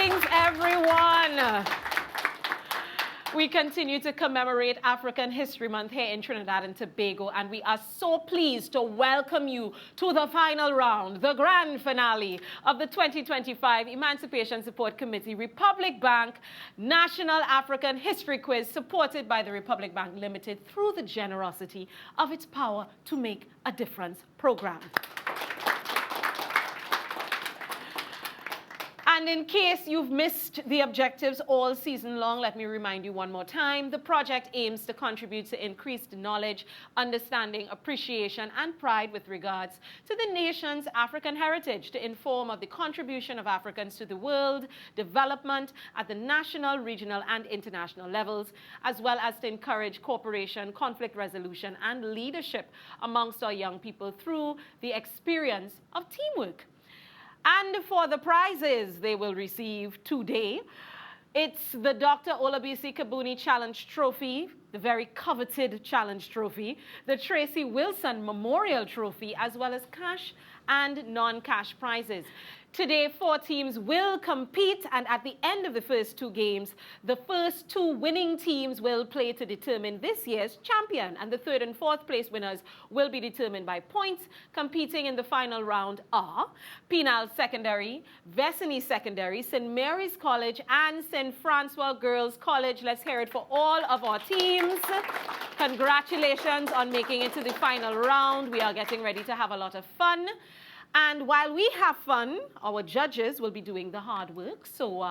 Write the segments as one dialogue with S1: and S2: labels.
S1: Greetings, everyone. We continue to commemorate African History Month here in Trinidad and Tobago, and we are so pleased to welcome you to the final round, the grand finale of the 2025 Emancipation Support Committee Republic Bank National African History Quiz, supported by the Republic Bank Limited through the generosity of its Power to Make a Difference program. And in case you've missed the objectives all season long, let me remind you one more time. The project aims to contribute to increased knowledge, understanding, appreciation, and pride with regards to the nation's African heritage, to inform of the contribution of Africans to the world, development at the national, regional, and international levels, as well as to encourage cooperation, conflict resolution, and leadership amongst our young people through the experience of teamwork. And for the prizes they will receive today, it's the Dr. Olabisi Kuboni Challenge Trophy, the very coveted Challenge Trophy, the Tracy Wilson Memorial Trophy, as well as cash and non-cash prizes. Today, 4 teams will compete, and at the end of the first 2 games, the first 2 winning teams will play to determine this year's champion, and the 3rd and 4th place winners will be determined by points. Competing in the final round are Penal Secondary, Vesini Secondary, St. Mary's College, and St. Francois Girls College. Let's hear it for all of our teams. Congratulations on making it to the final round. We are getting ready to have a lot of fun. And while we have fun, our judges will be doing the hard work. So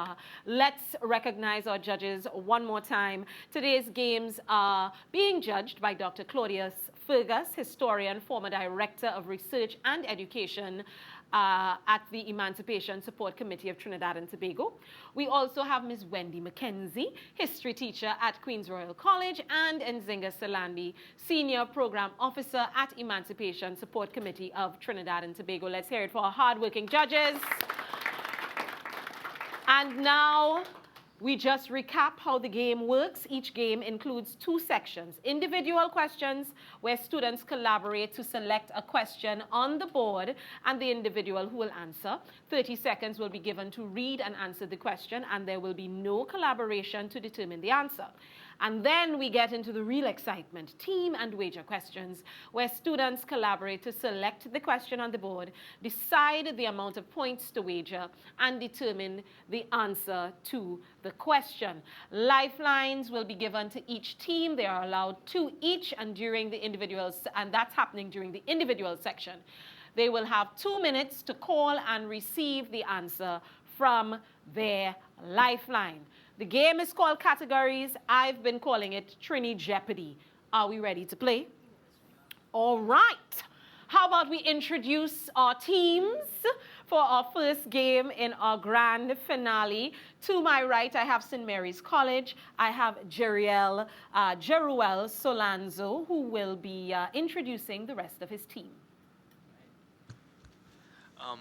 S1: let's recognize our judges one more time. Today's games are being judged by Dr. Claudius Fergus, historian, former Director of Research and Education at the Emancipation Support Committee of Trinidad and Tobago. We also have Ms. Wendy McKenzie, history teacher at Queen's Royal College, and Nzinga Salandi, senior program officer at Emancipation Support Committee of Trinidad and Tobago. Let's hear it for our hardworking judges. And now, we just recap how the game works. Each game includes 2 sections. Individual questions, where students collaborate to select a question on the board, and the individual who will answer. 30 seconds will be given to read and answer the question, and there will be no collaboration to determine the answer. And then we get into the real excitement, team and wager questions, where students collaborate to select the question on the board, decide the amount of points to wager, and determine the answer to the question. Lifelines will be given to each team. They are allowed 2 each, and during the individuals, and that's happening during the individual section. They will have 2 minutes to call and receive the answer from their lifeline. The game is called Categories. I've been calling it Trini Jeopardy. Are we ready to play? All right. How about we introduce our teams for our first game in our grand finale? To my right, I have St. Mary's College. I have Jeruel Solanzo, who will be introducing the rest of his team.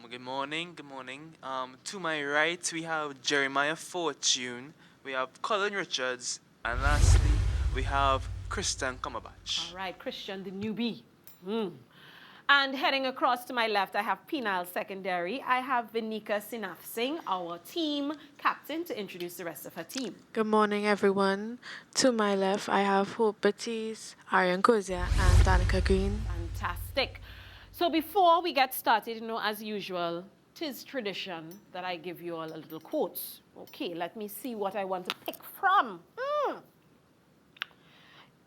S2: Good morning. To my right, we have Jeremiah Fortune, we have Colin Richards, and lastly, we have Christian Cumberbatch.
S1: All right, Christian, the newbie. And heading across to my left, I have Penal Secondary. I have Vinika Sinaf Singh, our team captain, to introduce the rest of her team.
S3: Good morning, everyone. To my left, I have Hope Baptiste, Ariane Kozia, and Danica Green.
S1: Fantastic. So before we get started, as usual, 'tis tradition that I give you all a little quotes. Okay, let me see what I want to pick from.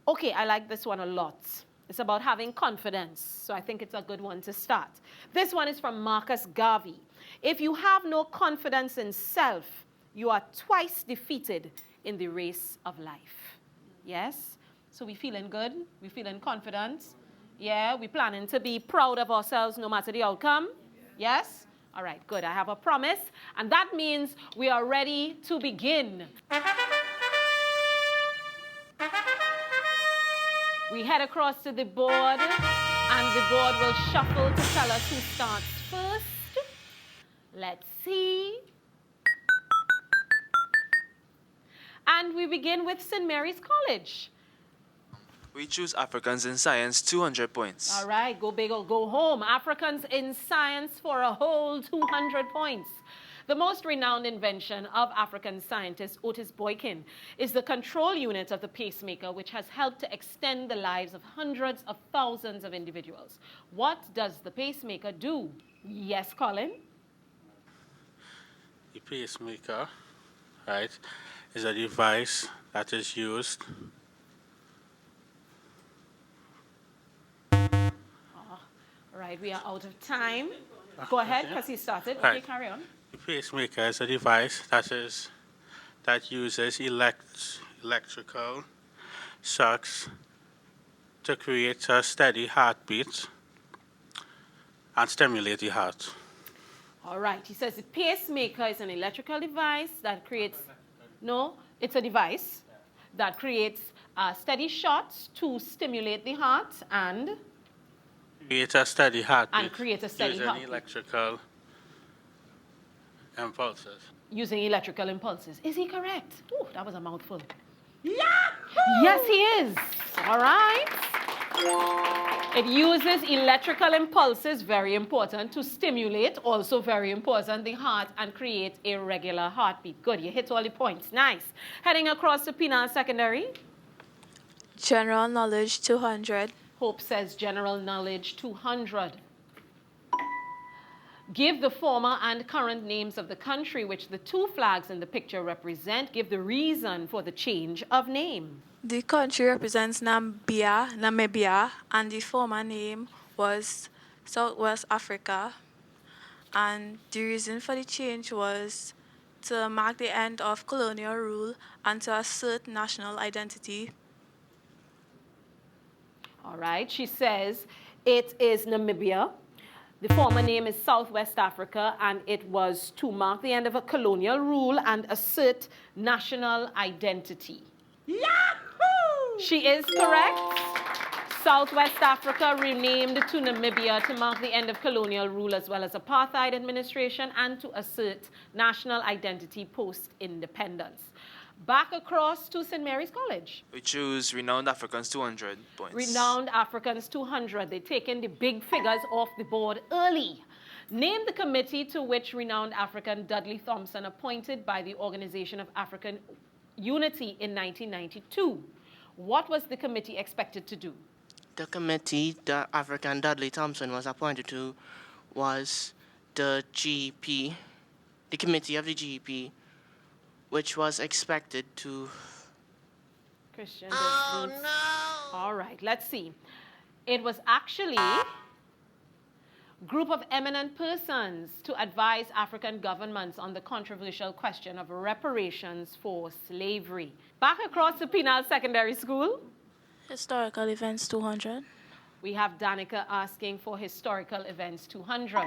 S1: Okay, I like this one a lot. It's about having confidence, so I think it's a good one to start. This one is from Marcus Garvey. If you have no confidence in self, you are twice defeated in the race of life. Yes? So we feeling good? We feeling confident? Yeah, we planning to be proud of ourselves no matter the outcome? Yes? All right, good. I have a promise, and that means we are ready to begin. We head across to the board, and the board will shuffle to tell us who starts first. Let's see. And we begin with St. Mary's College.
S2: We choose Africans in Science, 200 points.
S1: All right, go big or go home. Africans in Science for a whole 200 points. The most renowned invention of African scientist Otis Boykin is the control unit of the pacemaker, which has helped to extend the lives of hundreds of thousands of individuals. What does the pacemaker do? Yes, Colin?
S4: The pacemaker, right, is a device that is used.
S1: All right, we are out of time. Go ahead, because he started. Okay,
S4: Right.
S1: carry on.
S4: The pacemaker is a device that uses electrical shocks to create a steady heartbeat and stimulate the heart.
S1: All right, he says the pacemaker is an electrical device that creates, no, it's a device that creates steady shots to stimulate the heart and
S4: Create a steady heartbeat.
S1: create a steady
S4: using
S1: heartbeat.
S4: electrical impulses.
S1: Using electrical impulses. Is he correct? Oh, that was a mouthful. Yahoo! Yes, he is. All right. It uses electrical impulses, very important, to stimulate, also very important, the heart and create a regular heartbeat. Good, you hit all the points. Nice. Heading across to Penal Secondary.
S3: General knowledge 200.
S1: Hope says general knowledge 200. Give the former and current names of the country which the two flags in the picture represent. Give the reason for the change of name.
S3: The country represents Namibia, and the former name was Southwest Africa. And the reason for the change was to mark the end of colonial rule and to assert national identity.
S1: All right, she says it is Namibia. The former name is Southwest Africa, and it was to mark the end of a colonial rule and assert national identity. Yahoo! She is correct. Southwest Africa renamed to Namibia to mark the end of colonial rule as well as apartheid administration and to assert national identity post-independence. Back across to St. Mary's College.
S2: We choose Renowned Africans 200 points.
S1: Renowned Africans 200. They've taken the big figures off the board early. Name the committee to which renowned African Dudley Thompson appointed by the Organization of African Unity in 1992. What was the committee expected to do?
S5: The committee that African Dudley Thompson was appointed to was the GEP, the committee of the GEP, which was expected to...
S1: Christian. Oh, no. All right, let's see. It was actually a group of eminent persons to advise African governments on the controversial question of reparations for slavery. Back across to Penal Secondary School.
S3: Historical events 200.
S1: We have Danica asking for historical events 200.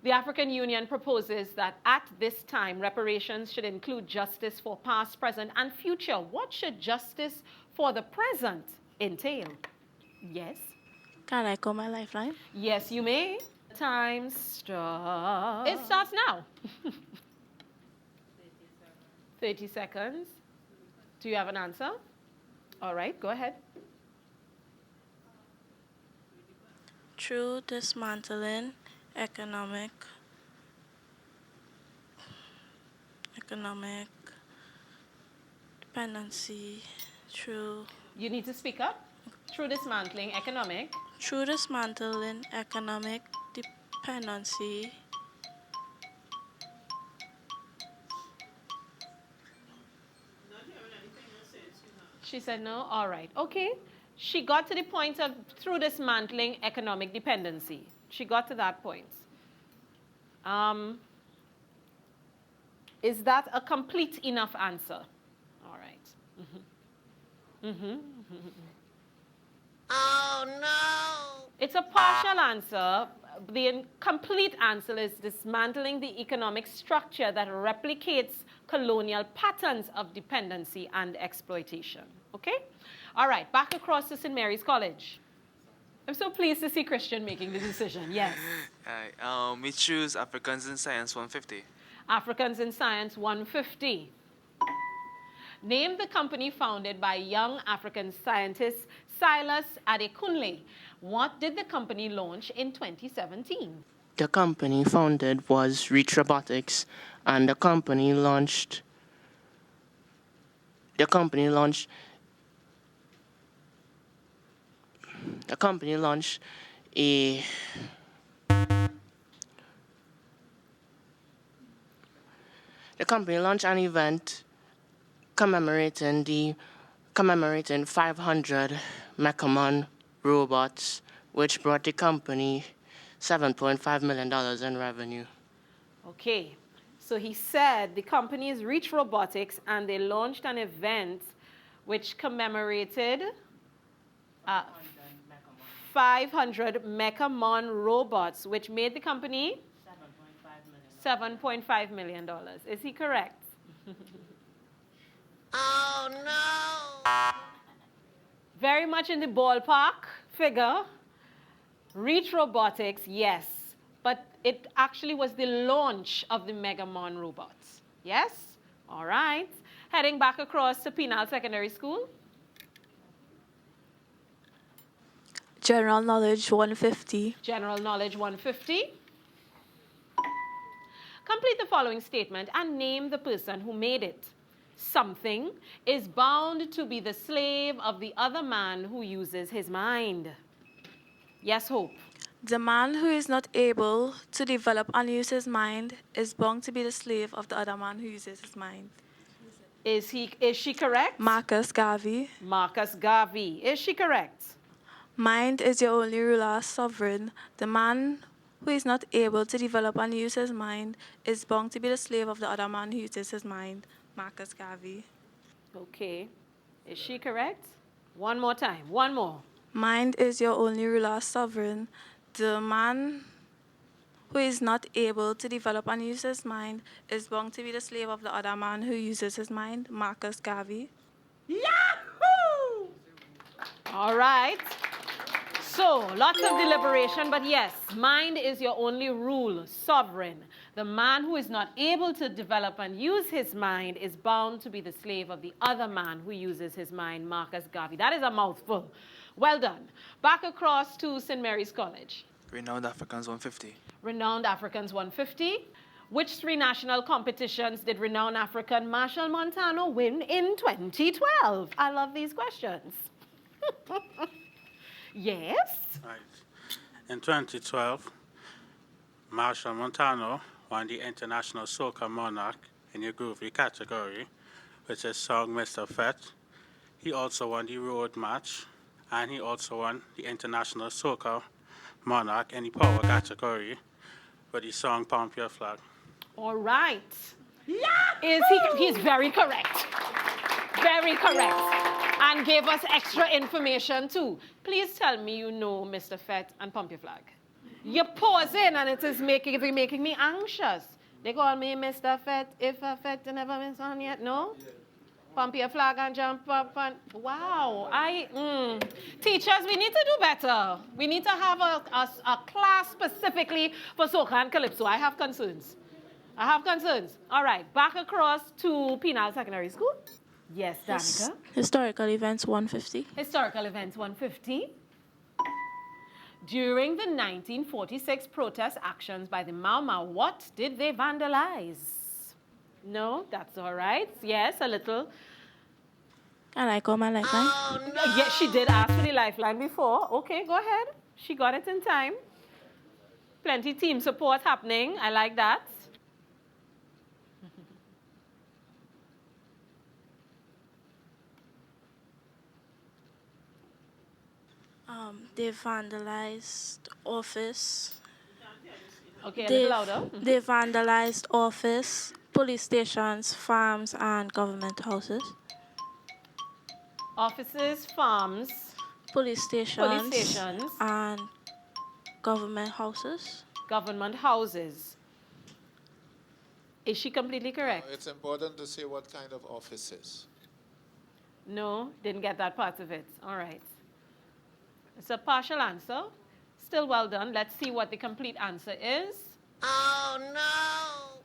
S1: The African Union proposes that at this time, reparations should include justice for past, present, and future. What should justice for the present entail? Yes?
S3: Can I call my lifeline?
S1: Yes, you may. Time starts. It starts now. 30 seconds. Do you have an answer? All right, go ahead.
S3: Through dismantling economic dependency through
S1: You need to speak up. Through dismantling economic.
S3: Through dismantling economic dependency
S1: She said no? All right. Okay. She got to the point of through dismantling economic dependency. She got to that point. Is that a complete enough answer? All right. Oh, no. It's a partial answer. The complete answer is dismantling the economic structure that replicates colonial patterns of dependency and exploitation. Okay? All right, back across to St. Mary's College. I'm so pleased to see Christian making the decision. Yes.
S2: All right, we choose Africans in Science 150.
S1: Africans in Science 150. Name the company founded by young African scientist Silas Adekunle. What did the company launch in 2017?
S5: the company founded was Reach Robotics, and the company launched the company launched a the company launched an event commemorating 500 Mechamon robots, which brought the company $7.5 million in revenue.
S1: Okay, so he said the company is Reach Robotics and they launched an event which commemorated 500 Mechamon robots, which made the company $7.5 million. Is he correct?
S6: Oh no!
S1: Very much in the ballpark figure. Reach Robotics, yes, but it actually was the launch of the Megamon robots. Yes? All right. Heading back across to Penal Secondary School.
S3: General knowledge 150.
S1: General knowledge 150. Complete the following statement and name the person who made it. Something is bound to be the slave of the other man who uses his mind. Yes, Hope.
S3: The man who is not able to develop and use his mind is bound to be the slave of the other man who uses his mind.
S1: Is she correct?
S3: Marcus Garvey.
S1: Marcus Garvey. Is she correct?
S3: Mind is your only ruler, sovereign. The man who is not able to develop and use his mind is bound to be the slave of the other man who uses his mind. Marcus Garvey.
S1: Okay. Is she correct? One more time. One more.
S3: Mind is your only ruler, sovereign. The man who is not able to develop and use his mind is bound to be the slave of the other man who uses his mind. Marcus Garvey.
S1: Yahoo! All right. So, lots of deliberation, but yes, mind is your only rule, sovereign. The man who is not able to develop and use his mind is bound to be the slave of the other man who uses his mind, Marcus Garvey. That is a mouthful. Well done. Back across to St. Mary's College.
S2: Renowned Africans 150.
S1: Renowned Africans 150. Which three national competitions did renowned African Marshall Montano win in 2012? I love these questions. Yes?
S4: Right. In 2012, Marshall Montano won the International Soca Monarch in the groovy category, which is song Mr. Fett. He also won the road match, and he also won the International Soca Monarch in the power category with the song Pump Your Flag.
S1: All right. He's very correct. Very correct. And gave us extra information too. Please tell me you know Mr. Fett and Pump Your Flag. You're pausing and it is making me anxious. They call me Mr. Fett, if a Fett never miss on yet, no? Yeah. Pump your flag and jump up and, wow. Teachers, we need to do better. We need to have a class specifically for soca and calypso. I have concerns. All right, back across to Penal Secondary School. Yes, Danica.
S3: Historical events 150.
S1: Historical events 150. During the 1946 protest actions by the Mau Mau, what did they vandalize? No, that's all right. Yes, a little.
S3: And I call my lifeline.
S6: Oh no!
S1: Yes, she did ask for the lifeline before. Okay, go ahead. She got it in time. Plenty team support happening. I like that.
S3: They vandalized office.
S1: Okay, a little louder.
S3: They vandalized office, police stations, farms, and government houses.
S1: Offices, farms,
S3: Police stations,
S1: stations.
S3: and government houses.
S1: Government houses. Is she completely correct?
S7: It's important to say what kind of offices.
S1: No, didn't get that part of it. All right. It's a partial answer. Still well done. Let's see what the complete answer is.
S6: Oh no!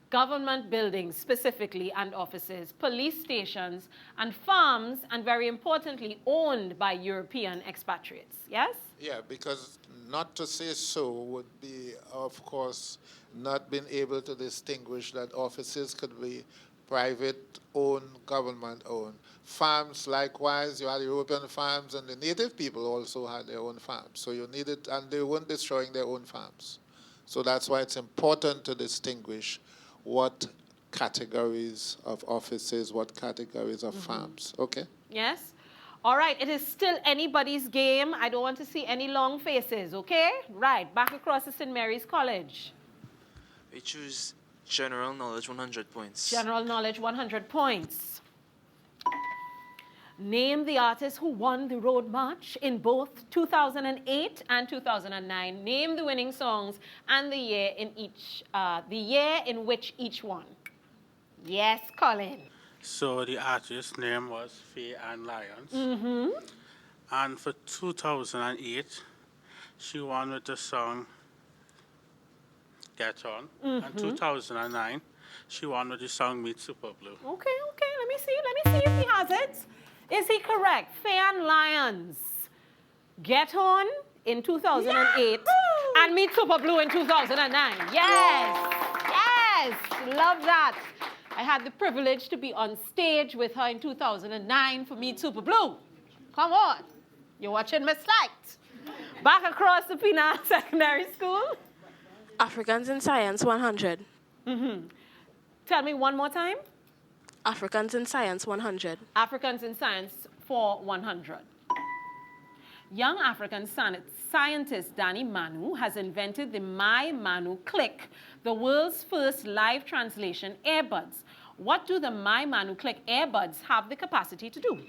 S1: Government buildings specifically and offices, police stations and farms, and very importantly, owned by European expatriates. Yes?
S7: Yeah, because not to say so would be, of course, not being able to distinguish that offices could be private-owned, government-owned. Farms, likewise, you had European farms, and the native people also had their own farms. So you needed, and they weren't destroying their own farms. So that's why it's important to distinguish what categories of offices, what categories of farms. Okay?
S1: Yes? All right, it is still anybody's game. I don't want to see any long faces, okay? Right, back across to St. Mary's College.
S2: We choose general knowledge 100 points.
S1: General knowledge, 100 points. Name the artist who won the Road March in both 2008 and 2009. Name the winning songs and the year in which each won. Yes, Colin.
S4: So the artist's name was Faye Ann Lyons. And for 2008, she won with the song Get On. And 2009, she won with the song Meet Super Blue.
S1: Okay, let me see if he has it. Is he correct? Faye Ann Lyons. Get On in 2008 and Meet Super Blue in 2009. Yes, love that. I had the privilege to be on stage with her in 2009 for Meet Super Blue. Come on, you're watching Miss Light. Back across the Pina Secondary School.
S3: Africans in Science 100.
S1: Tell me one more time.
S3: Africans in Science 100.
S1: Africans in Science for 100. Young African scientist Danny Manu has invented the My Manu Click, the world's first live translation earbuds. What do the My Manu Click earbuds have the capacity to do?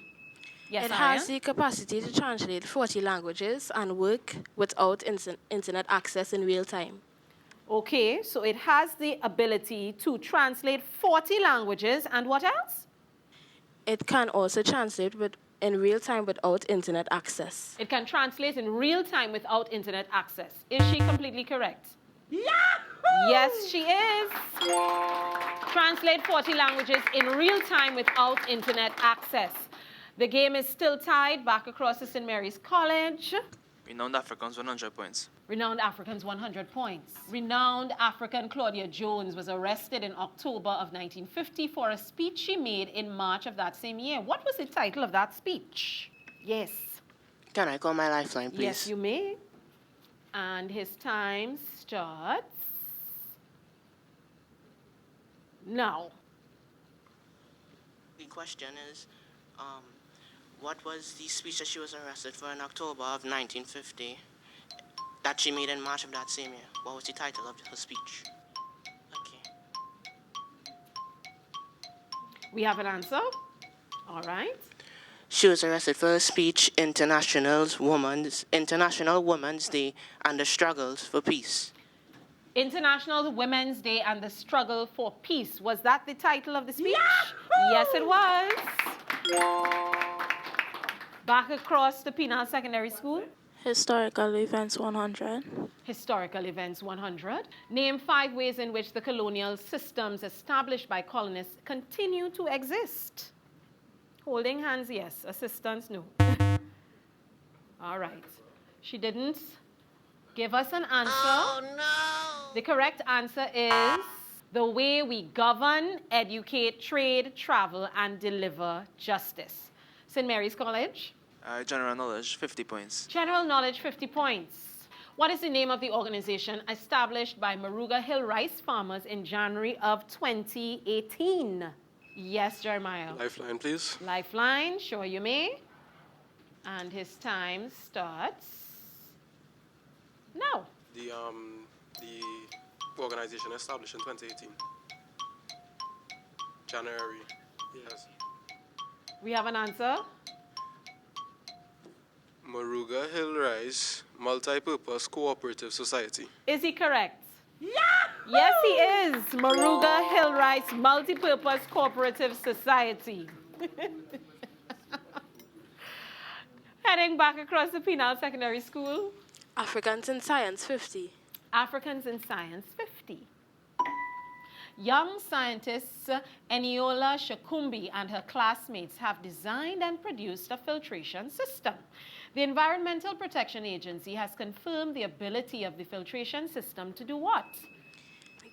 S1: Yes,
S3: It has the capacity to translate 40 languages and work without internet access in real time.
S1: Okay, so it has the ability to translate 40 languages, and what else?
S3: It can also translate in real time without internet access.
S1: It can translate in real time without internet access. Is she completely correct? Yahoo! Yes, she is. Translate 40 languages in real time without internet access. The game is still tied back across to St. Mary's College.
S2: Renowned Africans 100 points.
S1: Renowned Africans, 100 points. Renowned African Claudia Jones was arrested in October of 1950 for a speech she made in March of that same year. What was the title of that speech? Yes.
S5: Can I call my lifeline, please?
S1: Yes, you may. And his time starts now.
S5: The question is, what was the speech that she was arrested for in October of 1950 that she made in March of that same year? What was the title of her speech? Okay.
S1: We have an answer. All right.
S5: She was arrested for her speech, International Women's Day and the Struggles for Peace.
S1: International Women's Day and the Struggle for Peace. Was that the title of the speech? Yahoo! Yes, it was. Back across the Penal Secondary School.
S3: Historical Events 100.
S1: Historical Events 100. Name 5 ways in which the colonial systems established by colonists continue to exist. Holding hands, yes. Assistance, no. All right. She didn't give us an answer.
S6: Oh, no.
S1: The correct answer is the way we govern, educate, trade, travel, and deliver justice. St. Mary's College.
S2: General knowledge 50 points.
S1: General knowledge, 50 points. What is the name of the organization established by Maruga Hill rice farmers in January of 2018? Yes, Jeremiah.
S8: Lifeline, please.
S1: Lifeline, sure you may. And his time starts now.
S8: The organization established in 2018. January. Yes.
S1: We have an answer.
S8: Maruga Hill Rice Multi-Purpose Cooperative Society.
S1: Is he correct? Yahoo! Yes, he is. Maruga Hill Rice Multi-Purpose Cooperative Society. Heading back across the Penal Secondary School.
S3: Africans in Science 50.
S1: Africans in Science 50. Young scientists Eniola Shakumbi and her classmates have designed and produced a filtration system. The Environmental Protection Agency has confirmed the ability of the filtration system to do what?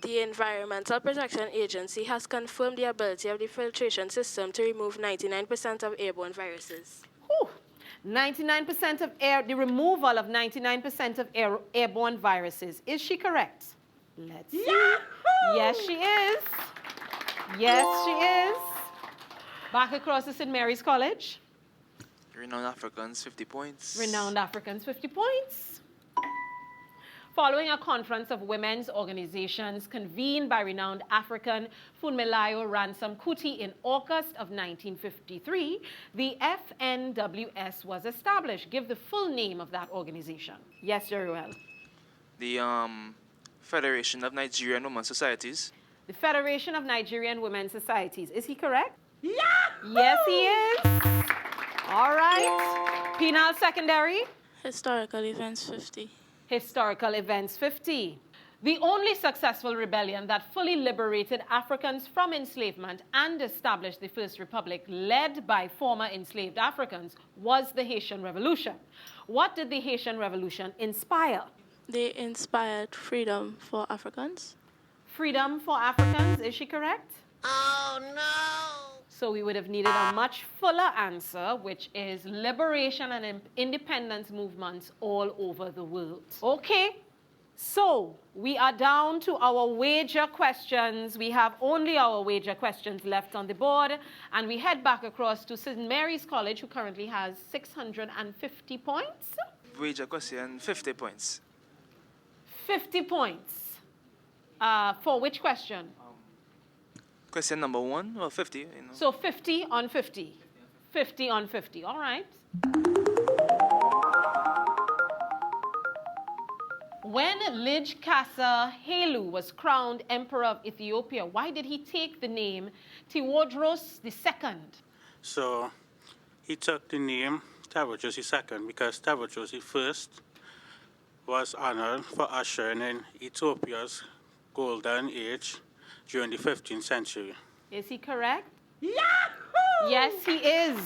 S3: The Environmental Protection Agency has confirmed the ability of the filtration system to remove 99% of airborne viruses.
S1: Whew. 99% of the removal of 99% of airborne viruses. Is she correct? Let's see. Yes, she is. Yes, she is. Back across to St. Mary's College.
S2: Renowned Africans, 50 points.
S1: Renowned Africans, 50 points. Following a conference of women's organizations convened by renowned African Funmilayo Ransom Kuti in August of 1953, the FNWS was established. Give the full name of that organization. Yes, very well.
S2: The Federation of Nigerian Women's Societies.
S1: The Federation of Nigerian Women's Societies. Is he correct? Yeah. Yes, he is. All right. Penal secondary.
S3: Historical events 50.
S1: Historical events 50. The only successful rebellion that fully liberated Africans from enslavement and established the first republic led by former enslaved Africans was the Haitian Revolution. What did the Haitian Revolution inspire?
S3: They inspired freedom for Africans.
S1: Freedom for Africans, is she correct?
S6: Oh no!
S1: So we would have needed a much fuller answer, which is liberation and independence movements all over the world. Okay, so we are down to our wager questions. We have only our wager questions left on the board, and we head back across to St. Mary's College, who currently has 650 points.
S2: Wager question, 50 points.
S1: 50 points. For which question?
S2: Question number 1, or 50, you know.
S1: So 50 on 50. 50 on 50, all right. When Lij Kasa Helu was crowned Emperor of Ethiopia, why did he take the name Tewodros II?
S4: So he took the name Tewodros II because Tewodros I was honored for ushering in Ethiopia's golden age during the 15th century.
S1: Is he correct? Yahoo! Yes, he is.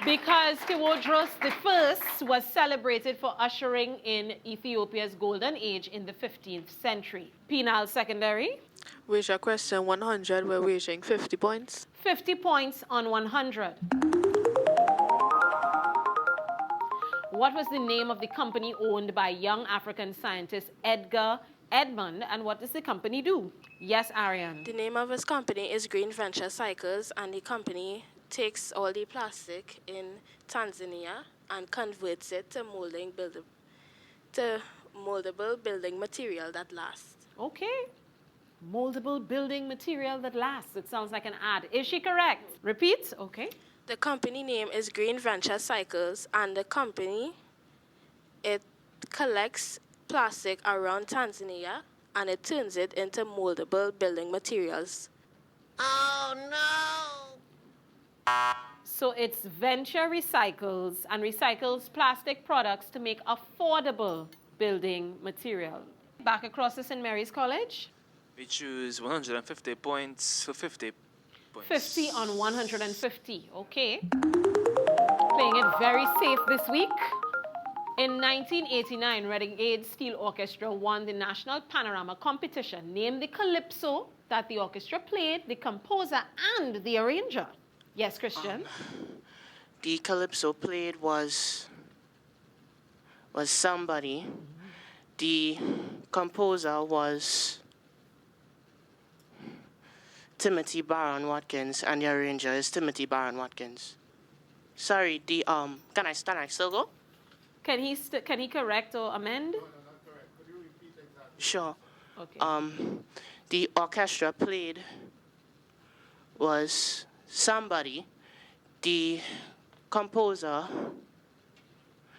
S1: Because Tewodros I was celebrated for ushering in Ethiopia's golden age in the 15th century. Penal secondary.
S3: Wager question 100, we're wagering 50 points.
S1: 50 points on 100. What was the name of the company owned by young African scientist Edgar Edmond, and what does the company do? Yes, Ariane.
S3: The name of his company is Green Venture Cycles, and the company takes all the plastic in Tanzania and converts it to moldable building material that lasts.
S1: Okay. Moldable building material that lasts. It sounds like an ad. Is she correct? Repeat. Okay.
S3: The company name is Green Venture Cycles, and the company, it collects plastic around Tanzania and it turns it into moldable building materials.
S6: Oh no!
S1: So it's Venture Recycles and recycles plastic products to make affordable building material. Back across to St. Mary's College.
S2: We choose 150 points for 50 points.
S1: 50 on 150. Okay. Playing it very safe this week. In 1989, Renegade Steel Orchestra won the National Panorama Competition. Name the calypso that the orchestra played, the composer, and the arranger. Yes, Christian?
S5: The calypso played was somebody. The composer was Timothy Baron Watkins, and the arranger is Timothy Baron Watkins. Sorry, can I still go?
S1: Can he correct or amend?
S7: No, not correct. Could you repeat exactly?
S5: Sure.
S1: Okay.
S5: The orchestra played was somebody. The composer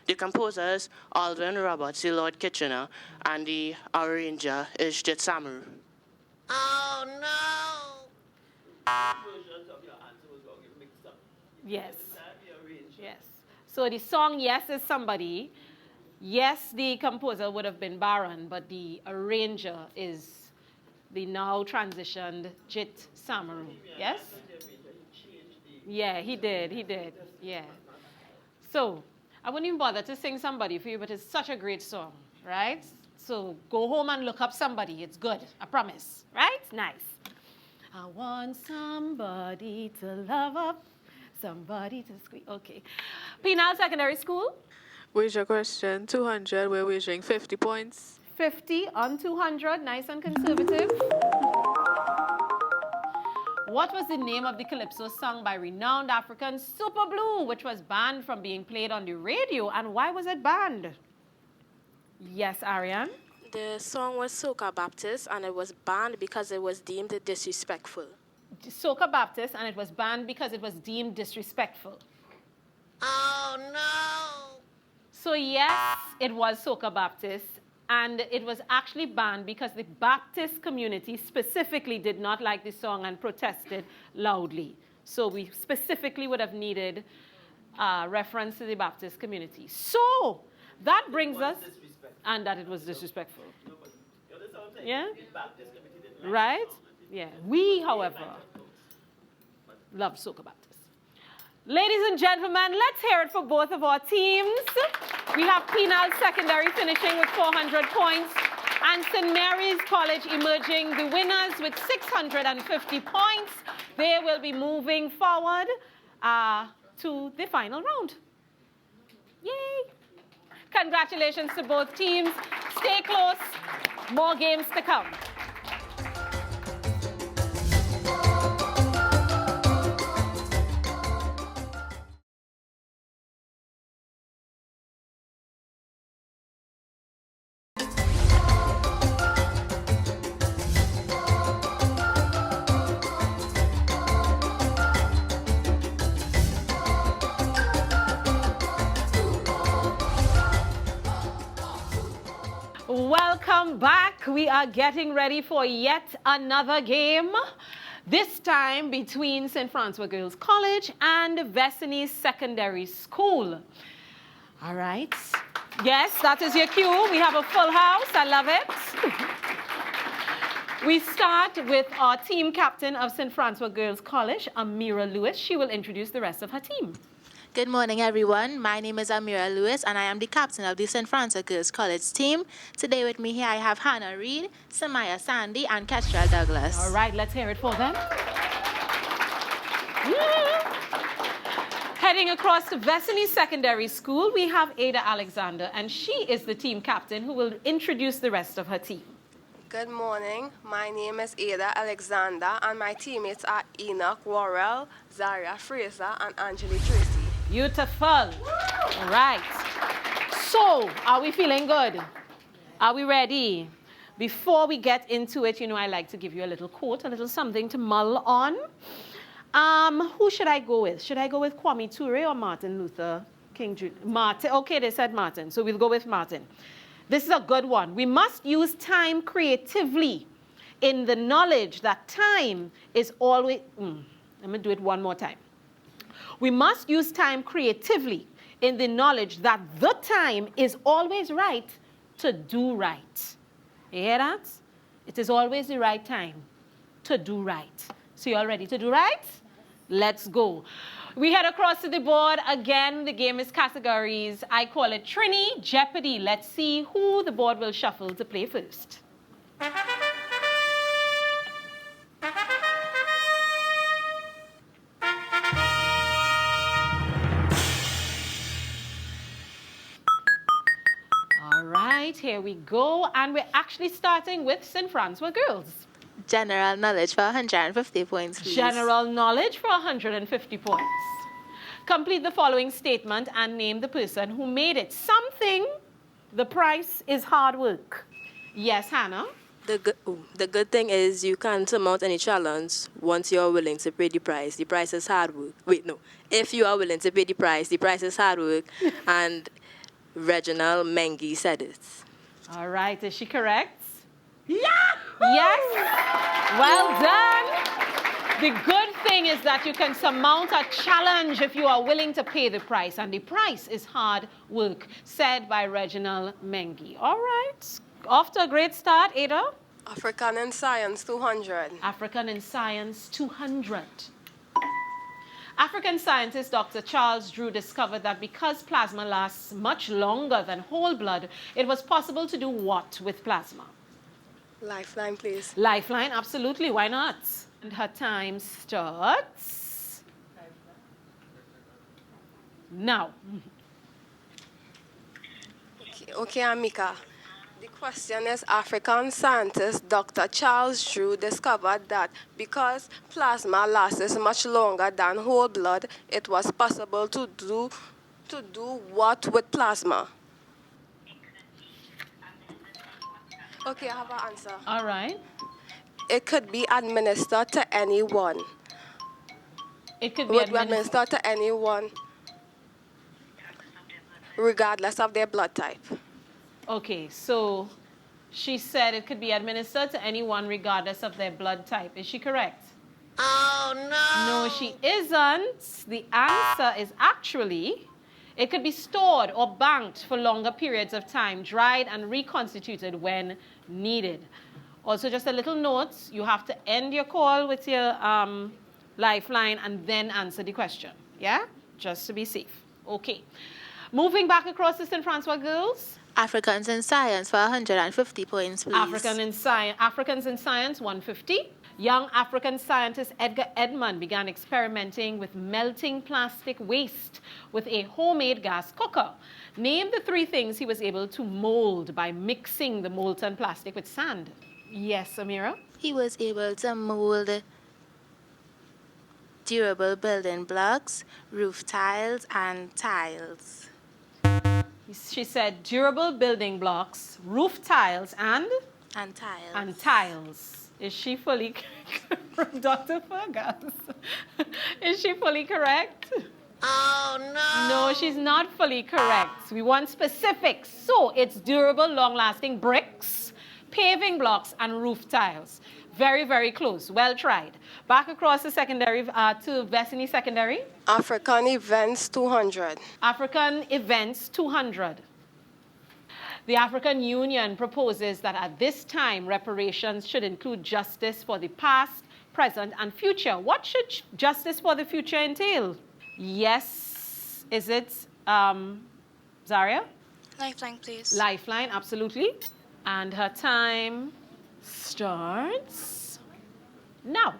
S5: is Aldrin Roberts, the Lord Kitchener, and the arranger is Jet Samaru.
S6: Oh no!
S1: Yes. Yes. So the song Yes is somebody. Yes, the composer would have been Baron, but the arranger is the now transitioned Jit Samaru. Yes? Yeah, he did. Yeah. So, I wouldn't even bother to sing somebody for you, but it's such a great song, right? So, go home and look up somebody. It's good, I promise, right? Nice. I want somebody to love up, somebody to squeeze. Okay. Penal Secondary School,
S9: Wager question 200. We're wagering 50 points.
S1: 50 on 200, nice and conservative. What was the name of the calypso sung by renowned African Super Blue, which was banned from being played on the radio, and why was it banned? Yes, Ariane?
S10: The song was Soca Baptist, and it was banned because it was deemed disrespectful.
S1: Soca Baptist, and it was banned because it was deemed disrespectful.
S6: Oh no!
S1: So yes, it was Soca Baptist, and it was actually banned because the Baptist community specifically did not like the song and protested loudly. So we specifically would have needed reference to the Baptist community. So that brings us, and that it was disrespectful. Yeah? Right? Yeah. We, however, love Soca Baptist. Ladies and gentlemen, let's hear it for both of our teams. We have Penal Secondary finishing with 400 points and St. Mary's College emerging the winners with 650 points. They will be moving forward to the final round. Yay! Congratulations to both teams. Stay close. More games to come. Welcome back. We are getting ready for yet another game. This time between St. Francois Girls College and Vesini Secondary School. All right. Yes, that is your cue. We have a full house. I love it. We start with our team captain of St. Francois Girls College, Amira Lewis. She will introduce the rest of her team.
S11: Good morning, everyone. My name is Amira Lewis, and I am the captain of the St. Francis Girls College team. Today with me here, I have Hannah Reed, Samaya Sandy, and Kestrel Douglas.
S1: All right, let's hear it for them. Heading across to Vesini Secondary School, we have Ada Alexander, and she is the team captain who will introduce the rest of her team.
S12: Good morning. My name is Ada Alexander, and my teammates are Enoch Worrell, Zaria Fraser, and Angeli Tracy.
S1: Beautiful. All right. So, are we feeling good? Are we ready? Before we get into it, you know, I like to give you a little quote, a little something to mull on. Who should I go with? Should I go with Kwame Ture or Martin Luther King Jr.? Martin. Okay, they said Martin, so we'll go with Martin. This is a good one. We must use time creatively in the knowledge that time is always... I'm going to do it one more time. We must use time creatively in the knowledge that the time is always right to do right. You hear that? It is always the right time to do right. So you all ready to do right? Let's go. We head across to the board. Again, the game is categories. I call it Trini, Jeopardy. Let's see who the board will shuffle to play first. All right, here we go. And we're actually starting with St. Francois Girls.
S11: General knowledge for 150 points, please.
S1: General knowledge for 150 points. Complete the following statement and name the person who made it. Something, the price is hard work. Yes, Hannah?
S10: The good thing is you can surmount any challenge once you're willing to pay the price. The price is hard work. Wait, no. If you are willing to pay the price is hard work. And Reginald Mengi said it.
S1: All right, is she correct? Yeah! Yes! Well done! The good thing is that you can surmount a challenge if you are willing to pay the price. And the price is hard work, said by Reginald Mengi. All right. Off to a great start, Ada.
S12: African and Science 200.
S1: African and Science 200. African scientist Dr. Charles Drew discovered that because plasma lasts much longer than whole blood, it was possible to do what with plasma?
S12: Lifeline, please.
S1: Lifeline, absolutely, why not? And her time starts now.
S12: Okay, Amika. The question is, African scientist Dr. Charles Drew discovered that because plasma lasts much longer than whole blood, it was possible to do what with plasma? Okay, I have an answer.
S1: All right.
S12: It could be administered to anyone.
S1: It could be
S12: Would be administered to anyone, regardless of their blood type.
S1: Okay, so she said it could be administered to anyone regardless of their blood type. Is she correct?
S6: Oh, no.
S1: No, she isn't. The answer is actually, it could be stored or banked for longer periods of time, dried and reconstituted when needed. Also, just a little note, you have to end your call with your lifeline and then answer the question. Yeah? Just to be safe. Okay. Moving back across to St. Francois girls.
S11: Africans in science for 150 points, please.
S1: Africans in science, 150. Young African scientist Edgar Edmond began experimenting with melting plastic waste with a homemade gas cooker. Name the 3 things he was able to mold by mixing the molten plastic with sand. Yes, Amira?
S11: He was able to mold durable building blocks, roof tiles, and tiles.
S1: She said durable building blocks, roof tiles, and
S11: tiles.
S1: And tiles. Is she fully from Dr. Fergus? Is she fully correct?
S6: Oh, no.
S1: No, she's not fully correct. We want specifics. So it's durable, long-lasting bricks, paving blocks, and roof tiles. Very, very close. Well tried. Back across the secondary to Vesini Secondary.
S12: African events, 200.
S1: African events, 200. The African Union proposes that at this time, reparations should include justice for the past, present, and future. What should justice for the future entail? Yes. Is it Zaria?
S3: Lifeline, please.
S1: Lifeline, absolutely. And her time starts now.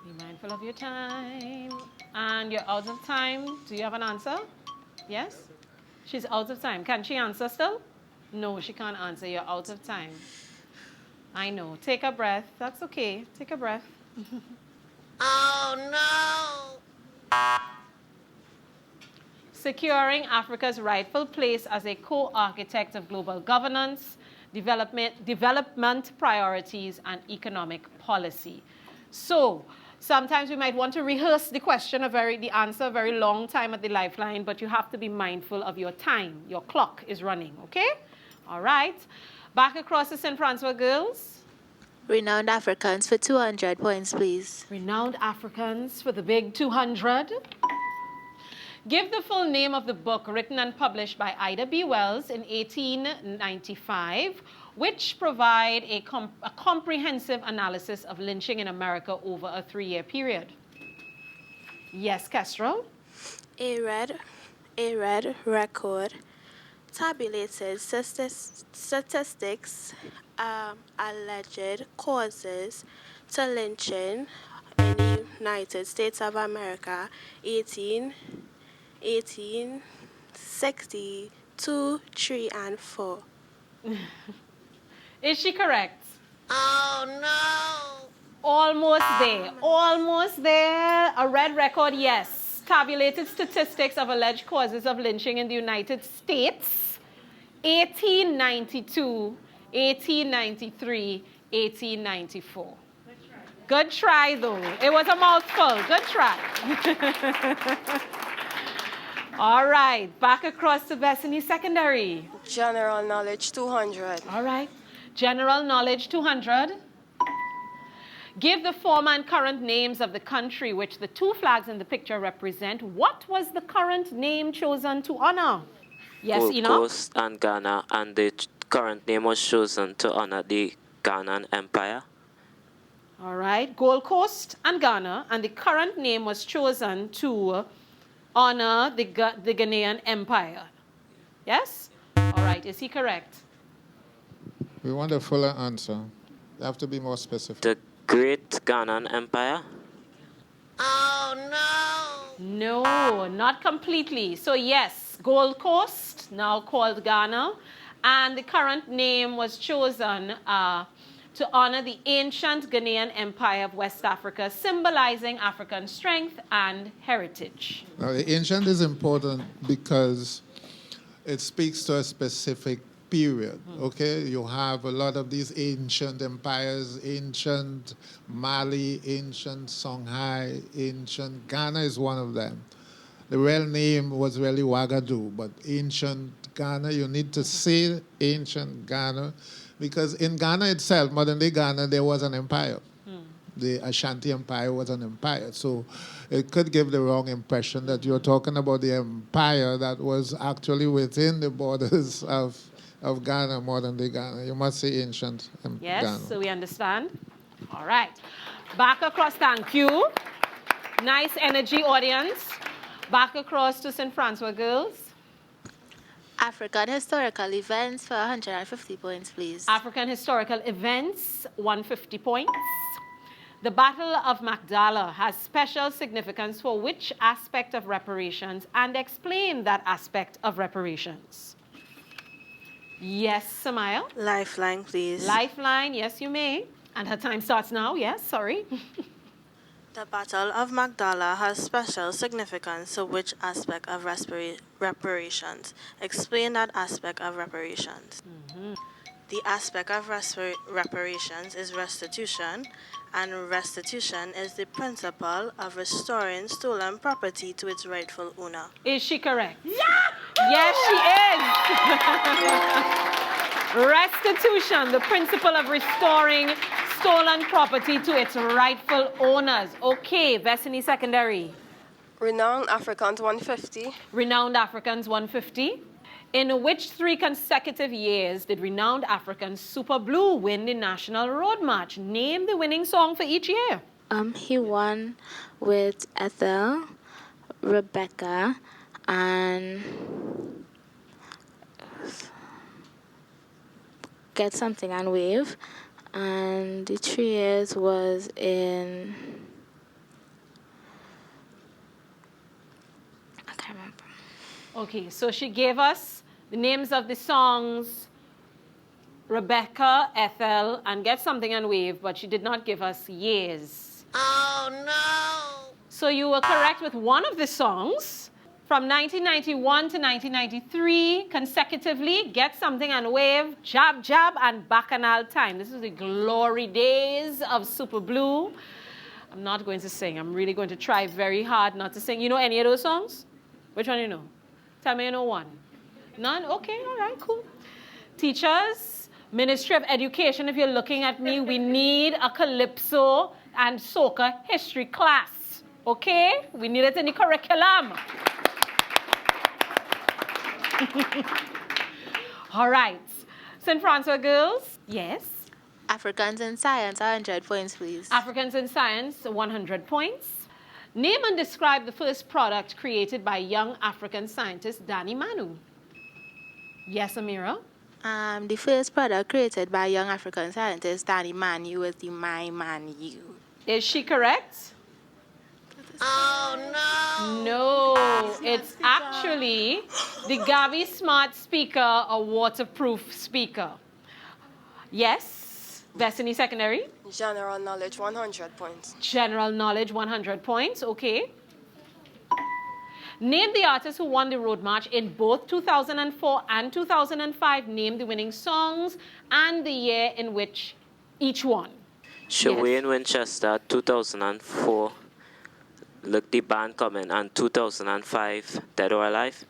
S1: Be mindful of your time. And you're out of time. Do you have an answer? Yes? She's out of time. Can she answer still? No, she can't answer. You're out of time. I know. Take a breath. That's okay. Take a breath.
S6: Oh, no.
S1: Securing Africa's rightful place as a co-architect of global governance, development priorities, and economic policy. So, sometimes we might want to rehearse the question, the answer a very long time at the lifeline, but you have to be mindful of your time. Your clock is running, okay? All right. Back across the St. Francois girls.
S11: Renowned Africans for 200 points, please.
S1: Renowned Africans for the big 200. Give the full name of the book written and published by Ida B. Wells in 1895, which provide a comprehensive analysis of lynching in America over a 3-year period. Yes, Kestrel?
S3: A red record tabulated statistics, alleged causes to lynching in the United States of America, 1862, 3, and 4.
S1: Is she correct?
S6: Oh, no.
S1: Almost there. Almost there. A red record, yes. Tabulated statistics of alleged causes of lynching in the United States, 1892, 1893, 1894. Good try, though. It was a mouthful. Good try. All right. Back across to Vesini Secondary.
S12: General knowledge, 200.
S1: All right. General knowledge, 200. Give the former and current names of the country which the 2 flags in the picture represent. What was the current name chosen to honor? Yes,
S13: Gold
S1: Enoch?
S13: Coast and Ghana, and the current name was chosen to honor the Ghanan Empire.
S1: All right, Gold Coast and Ghana, and the current name was chosen to honor the Ghanaian Empire. Yes? All right, is he correct?
S7: We want a fuller answer. You have to be more specific.
S13: The Great Ghanan Empire?
S6: Oh, no.
S1: No, not completely. So yes, Gold Coast, now called Ghana, and the current name was chosen to honor the ancient Ghanaian Empire of West Africa, symbolizing African strength and heritage.
S7: Now, the ancient is important because it speaks to a specific period, okay? You have a lot of these ancient empires, ancient Mali, ancient Songhai, ancient Ghana is one of them. The real name was really Ouagadougou, but ancient Ghana, you need to say ancient Ghana, because in Ghana itself, modern-day Ghana, there was an empire. The Ashanti Empire was an empire. So it could give the wrong impression that you're talking about the empire that was actually within the borders of Ghana, modern-day Ghana. You must say ancient
S1: Yes,
S7: Ghana.
S1: so we understand. All right. Back across, thank you. Nice energy, audience. Back across to St. Francois girls.
S11: African historical events for 150 points, please.
S1: African historical events, 150 points. The Battle of Magdala has special significance for which aspect of reparations, and explain that aspect of reparations. Yes, Samaya?
S3: Lifeline, please.
S1: Lifeline, yes, you may. And her time starts now, yes, sorry.
S3: The Battle of Magdala has special significance to which aspect of reparations? Explain that aspect of reparations. The aspect of reparations is restitution, and restitution is the principle of restoring stolen property to its rightful owner.
S1: Is she correct? Yeah! Yes, she is. Restitution, the principle of restoring stolen property to its rightful owners. Okay, Vesini Secondary.
S12: Renowned Africans 150.
S1: Renowned Africans 150. In which 3 consecutive years did renowned Africans Super Blue win the National Road March? Name the winning song for each year.
S11: He won with Ethel, Rebecca, and Get Something and Wave. And the 3 years was in... I can't remember.
S1: Okay, so she gave us the names of the songs Rebecca, Ethel, and Get Something and Wave, but she did not give us years.
S6: Oh, no.
S1: So you were correct with one of the songs. From 1991 to 1993, consecutively, Get Something and Wave, Jab Jab, and Bacchanal Time. This is the glory days of Super Blue. I'm not going to sing. I'm really going to try very hard not to sing. You know any of those songs? Which one you know? Tell me you know one. None? Okay, all right, cool. Teachers, Ministry of Education, if you're looking at me, we need a calypso and soca history class, okay? We need it in the curriculum. All right. St. Francois girls, yes?
S11: Africans in science, 100 points, please.
S1: Africans in science, 100 points. Name and describe the first product created by young African scientist Danny Manu. Yes, Amira?
S11: The first product created by young African scientist Danny Manu was the My Manu.
S1: Is she correct?
S6: Oh, no.
S1: No, it's actually the Gavi Smart Speaker, a waterproof speaker. Yes, Destiny Secondary?
S12: General knowledge 100 points.
S1: General knowledge 100 points, okay. Name the artists who won the Road March in both 2004 and 2005. Name the winning songs and the year in which each won.
S13: Shawayne Winchester, 2004. Look the Band Coming, and 2005, Dead or Alive.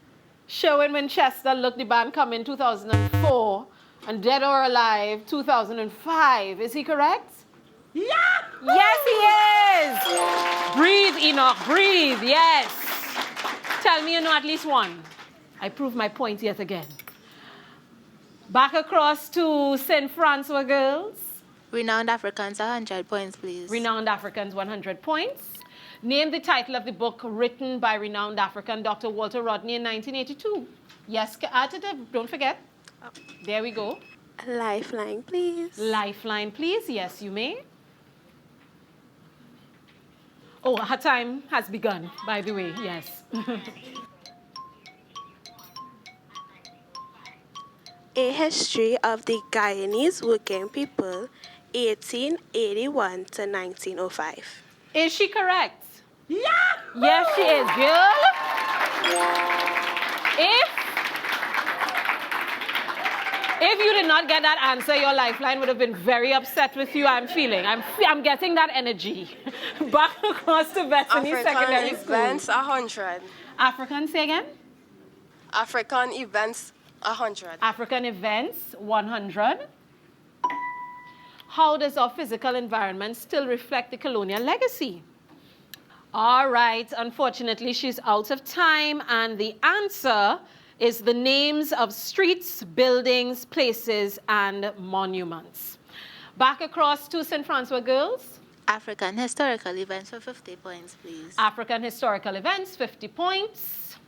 S1: Sherwin Winchester, Look the Band Coming, 2004, and Dead or Alive, 2005. Is he correct? Yeah! Yes, he is! Breathe, Enoch, breathe, yes. Tell me you know at least one. I prove my point yet again. Back across to St. Francois girls.
S11: Renowned Africans, 100 points, please.
S1: Renowned Africans, 100 points. Name the title of the book written by renowned African Dr. Walter Rodney in 1982. Yes, don't forget. There we go.
S12: Lifeline, please.
S1: Lifeline, please. Yes, you may. Oh, her time has begun, by the way. Yes.
S12: A History of the Guyanese Working People, 1881 to 1905.
S1: Is she correct? Yeah! Yes, she is, girl. If you did not get that answer, your lifeline would have been very upset with you. I'm getting that energy. Back across to Bethany Secondary School.
S12: African events, 100.
S1: African, say again?
S12: African events, 100.
S1: African events, 100. How does our physical environment still reflect the colonial legacy? All right, unfortunately, she's out of time, and the answer is the names of streets, buildings, places, and monuments. Back across to St. Francois girls.
S11: African historical events for 50 points, please.
S1: African historical events, 50 points.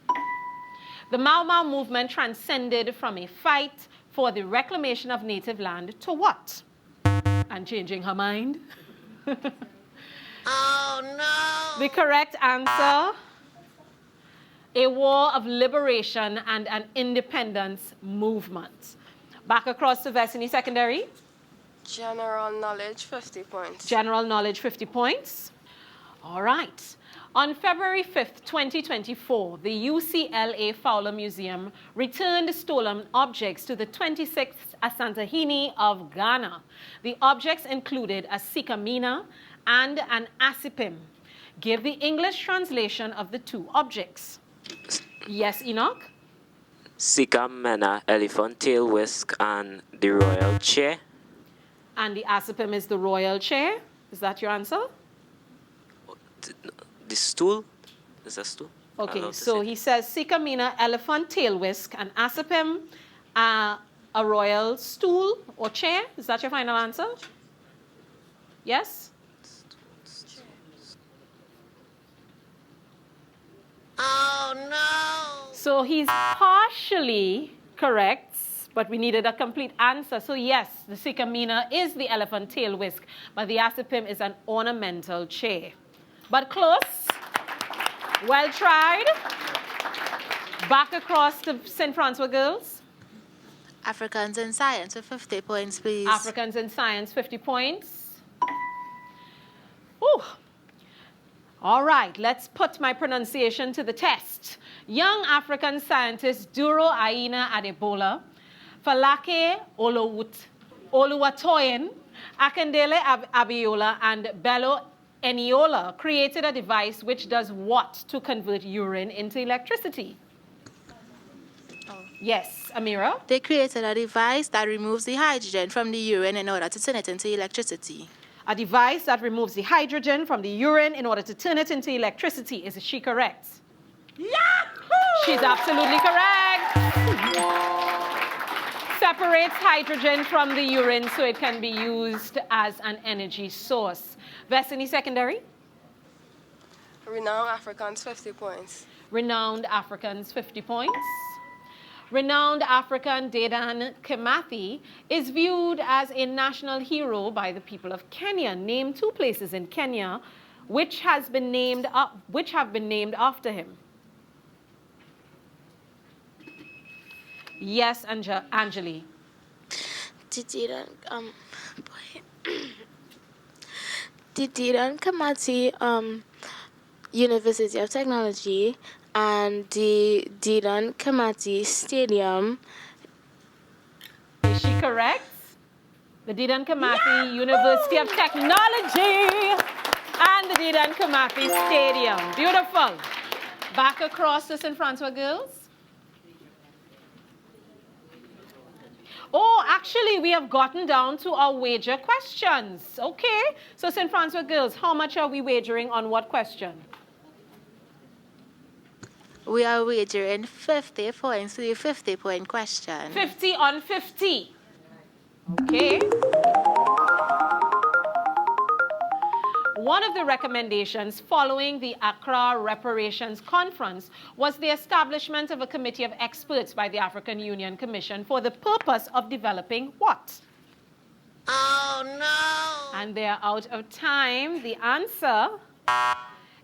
S1: The Mau Mau movement transcended from a fight for the reclamation of native land to what? And changing her mind.
S6: Oh, no.
S1: The correct answer, a war of liberation and an independence movement. Back across to Bethany Secondary.
S12: General knowledge, 50 points.
S1: General knowledge, 50 points. All right. On February 5th, 2024, the UCLA Fowler Museum returned stolen objects to the 26th Asantehene of Ghana. The objects included a sikamina and an asipim. Give the English translation of the two objects. Yes, Enoch?
S13: Sikamena, elephant tail whisk, and the royal chair.
S1: And the asipim is the royal chair. Is that your answer?
S13: The stool? Is a stool?
S1: Okay, so he says sikamina, elephant tail whisk, and asipim, a royal stool or chair. Is that your final answer? Yes?
S6: Oh, no.
S1: So he's partially correct, but we needed a complete answer. So yes, the sikamina is the elephant tail whisk, but the asipim is an ornamental chair. But close. Well tried. Back across to St. Francois girls.
S11: Africans in science for 50 points, please.
S1: Africans in science, 50 points. Ooh. All right, let's put my pronunciation to the test. Young African scientists Duro Aina Adebola, Falake Oluwatoyin, Akindele Abiola, and Bello Eniola created a device which does what to convert urine into electricity? Yes, Amira?
S11: They created a device that removes the hydrogen from the urine in order to turn it into electricity.
S1: A device that removes the hydrogen from the urine in order to turn it into electricity. Is she correct? Yahoo! She's absolutely correct. Separates hydrogen from the urine so it can be used as an energy source. Bethany Secondary.
S12: Renowned Africans, 50 points.
S1: Renowned Africans, 50 points. Renowned African Dedan Kimathi is viewed as a national hero by the people of Kenya. Name two places in Kenya which have been named after him. Yes, Anjali.
S14: The Dedan Kimathi University of Technology and the Dedan Kimathi Stadium.
S1: Is she correct? The Dedan Kimathi University of Technology and the Dedan Kimathi Stadium. Beautiful. Back across to St. Francois girls. Oh, actually, we have gotten down to our wager questions. Okay. So, St. Francois girls, how much are we wagering on what question?
S11: We are wagering 50 points to the 50-point question.
S1: 50 on 50. Okay. one of the recommendations following the Accra Reparations Conference was the establishment of a committee of experts by the African Union Commission for the purpose of developing what?
S6: Oh, no.
S1: And they're out of time. The answer,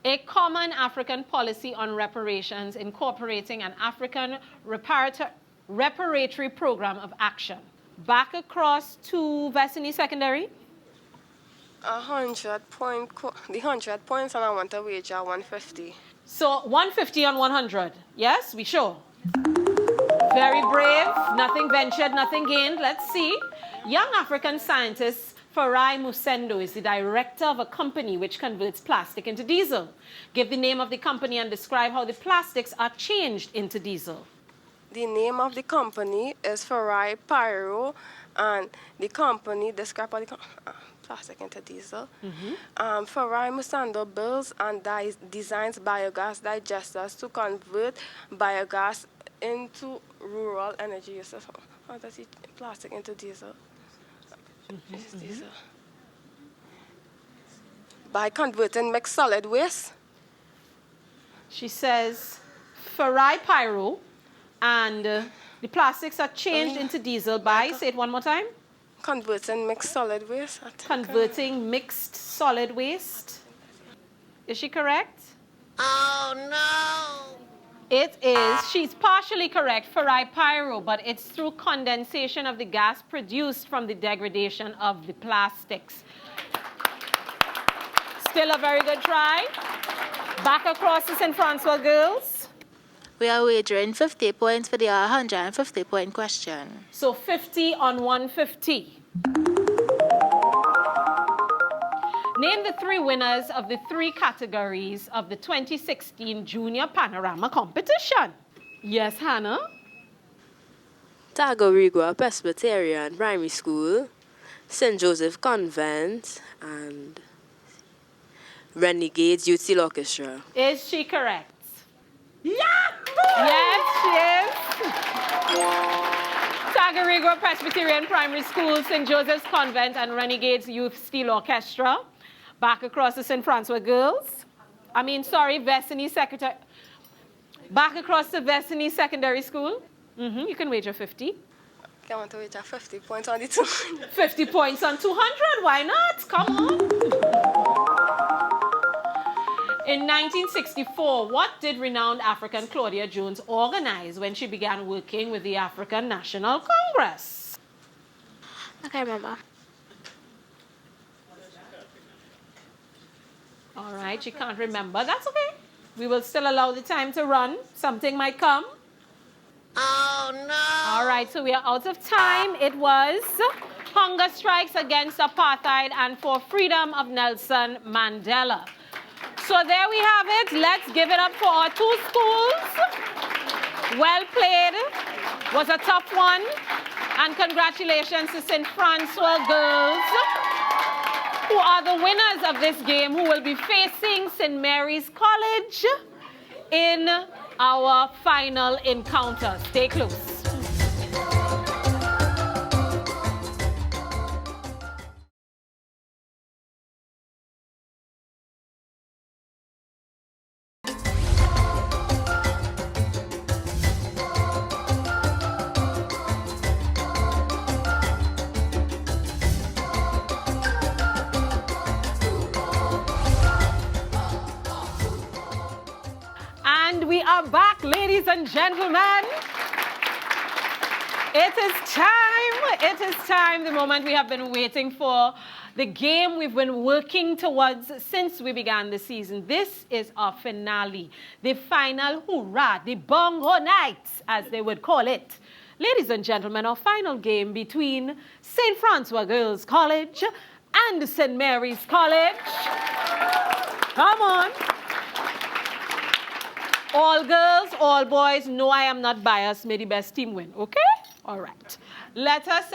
S1: a common African policy on reparations incorporating an African reparatory program of action. Back across to Vesini Secondary.
S12: 100 points, and I want to wager 150.
S1: So 150 on 100. Yes, we sure. Very brave. Nothing ventured, nothing gained. Let's see. Young African scientist Farai Musendo is the director of a company which converts plastic into diesel. Give the name of the company and describe how the plastics are changed into diesel.
S12: The name of the company is Farai Pyro, and the company describes how the plastic into diesel. Farai Musando builds and designs biogas digesters to convert biogas into rural energy uses. How does he plastic into diesel? Diesel. By converting mixed solid waste.
S1: She says Farai Pyro and the plastics are changed into diesel by, say it one more time.
S12: Converting mixed solid waste.
S1: Converting mixed solid waste. Is she correct?
S6: Oh, no.
S1: It is. She's partially correct, Farai Pyro, but it's through condensation of the gas produced from the degradation of the plastics. Still a very good try. Back across to St. Francois girls.
S11: We are wagering 50 points for the 150-point question.
S1: So 50 on 150. Name the three winners of the three categories of the 2016 Junior Panorama Competition. Yes, Hannah?
S10: Tagarigua Presbyterian Primary School, St. Joseph Convent, and Renegades Youth Steel Orchestra.
S1: Is she correct? Yeah! Yes, she is. Tagarigua Presbyterian Primary School, St. Joseph's Convent, and Renegades Youth Steel Orchestra. Back across to St. Francois girls. Vesini Secretary. Back across to Vesini Secondary School. You can wager 50.
S12: I want to wager 50 points on the 200.
S1: 50 points on 200, why not? Come on. In 1964, what did renowned African Claudia Jones organize when she began working with the African National Congress?
S14: I can't remember.
S1: All right, she can't remember. That's okay. We will still allow the time to run. Something might come.
S6: Oh, no.
S1: All right, so we are out of time. It was Hunger Strikes Against Apartheid and for Freedom of Nelson Mandela. So there we have it. Let's give it up for our two schools. Well played. Was a tough one. And congratulations to St. Francois girls, who are the winners of this game, who will be facing St. Mary's College in our final encounter. Stay close. And we are back, ladies and gentlemen. It is time, the moment we have been waiting for, the game we've been working towards since we began the season. This is our finale, the final hoorah, the bongo night, as they would call it. Ladies and gentlemen, our final game between St. Francois Girls College and St. Mary's College. Come on. All girls, all boys, no, I am not biased. May the best team win, okay? All right. Let us,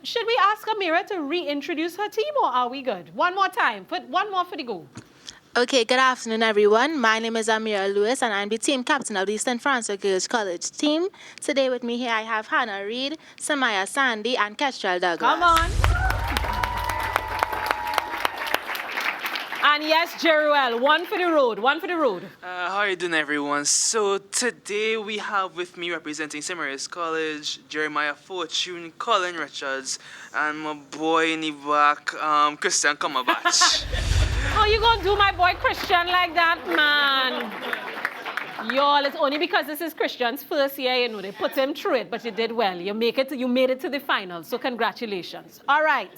S1: should we ask Amira to reintroduce her team, or are we good? One more time. Put one more for the go.
S11: Okay, good afternoon, everyone. My name is Amira Lewis, and I'm the team captain of the St. Francois Girls College team. Today with me here, I have Hannah Reed, Samaya Sandy, and Kestrel Douglas.
S1: Come on. And yes, Jeruel, one for the road, one for the road.
S2: How are you doing, everyone? So today we have with me representing St. Mary's College, Jeremiah Fortune, Colin Richards, and my boy in the back, Christian Cumberbatch.
S1: How you gonna do my boy Christian like that, man? Y'all, it's only because this is Christian's first year, you know, they put him through it, but you did well. You made it to the final, so congratulations. All right,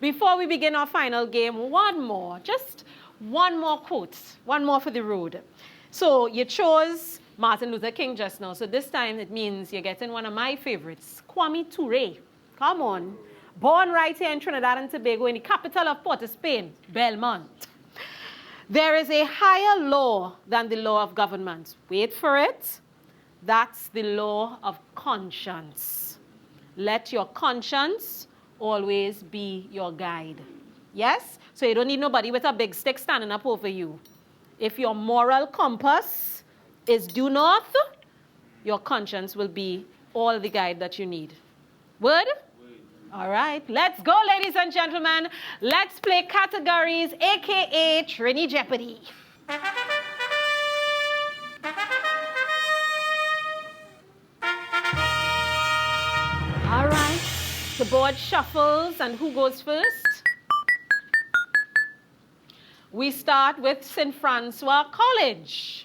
S1: before we begin our final game, just one more quote, one more for the road. So you chose Martin Luther King just now, so this time it means you're getting one of my favorites, Kwame Ture. Come on. Born right here in Trinidad and Tobago, in the capital of Port of Spain, Belmont. There is a higher law than the law of government. Wait for it. That's the law of conscience. Let your conscience always be your guide. Yes? So you don't need nobody with a big stick standing up over you. If your moral compass is due north, your conscience will be all the guide that you need. Word? All right, let's go, ladies and gentlemen. Let's play categories, aka Trini Jeopardy. All right, the board shuffles, and who goes first? We start with St. Francois College.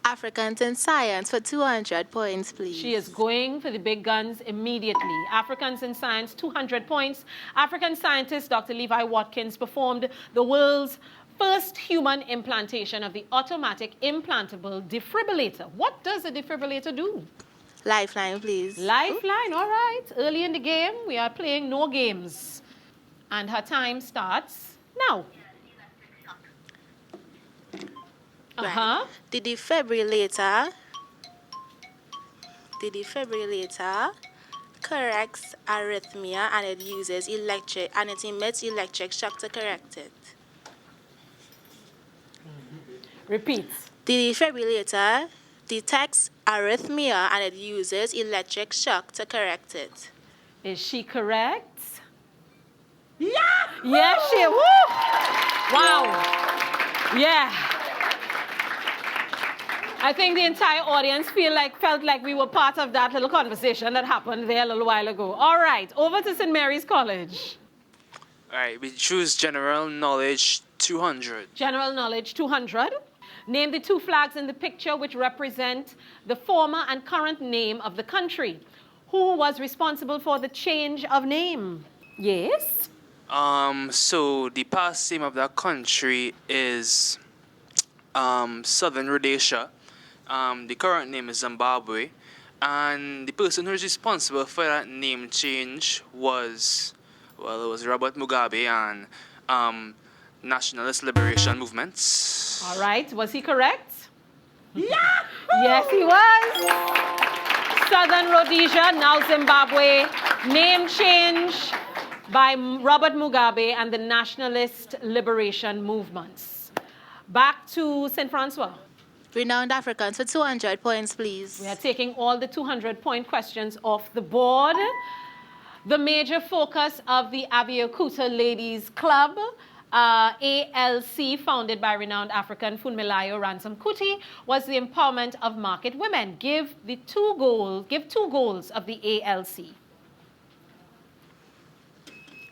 S11: Africans in science for 200 points, please.
S1: She is going for the big guns immediately. Africans in science, 200 points. African scientist Dr. Levi Watkins performed the world's first human implantation of the automatic implantable defibrillator. What does a defibrillator do?
S11: Lifeline, please.
S1: Lifeline, all right. Early in the game, we are playing no games. And her time starts now.
S11: Right. The defibrillator corrects arrhythmia and it uses it emits electric shock to correct it.
S1: Repeat.
S11: The defibrillator detects arrhythmia and it uses electric shock to correct it.
S1: Is she correct? Yeah! Yes, she. Woo! Wow. Yeah. I think the entire audience felt like we were part of that little conversation that happened there a little while ago. All right, over to St. Mary's College.
S2: All right, we choose General Knowledge 200.
S1: General Knowledge 200. Name the two flags in the picture which represent the former and current name of the country. Who was responsible for the change of name? Yes?
S2: So the past name of that country is Southern Rhodesia. The current name is Zimbabwe, and the person who is responsible for that name change was Robert Mugabe and nationalist liberation movements.
S1: All right, was he correct? Yeah! Yes, he was. Southern Rhodesia, now Zimbabwe, name change by Robert Mugabe and the nationalist liberation movements. Back to St. Francois.
S11: Renowned Africans for 200 points, please.
S1: We are taking all the 200-point questions off the board. The major focus of the Abeokuta Ladies Club, ALC, founded by renowned African Funmilayo Ransom Kuti, was the empowerment of market women. Give two goals of the ALC.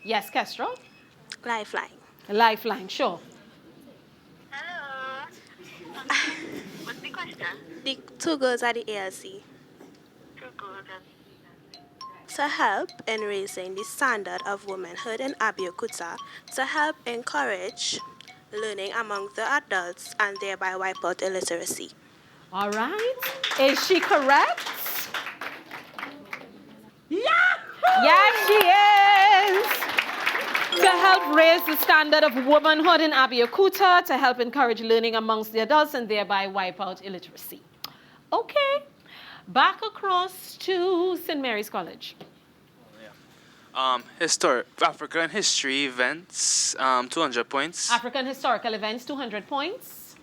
S1: Yes, Kestrel?
S11: Lifeline.
S1: Lifeline, sure.
S14: What's the question?
S11: The two goals are the ALC.
S14: Two goals.
S11: To help in raising the standard of womanhood in Abeokuta, to help encourage learning among the adults and thereby wipe out illiteracy.
S1: All right. Is she correct? Yeah! Yes, she is. To help raise the standard of womanhood in Abeokuta, to help encourage learning amongst the adults and thereby wipe out illiteracy. Okay. Back across to St. Mary's College.
S2: African history events, 200 points.
S1: African historical events, 200 points.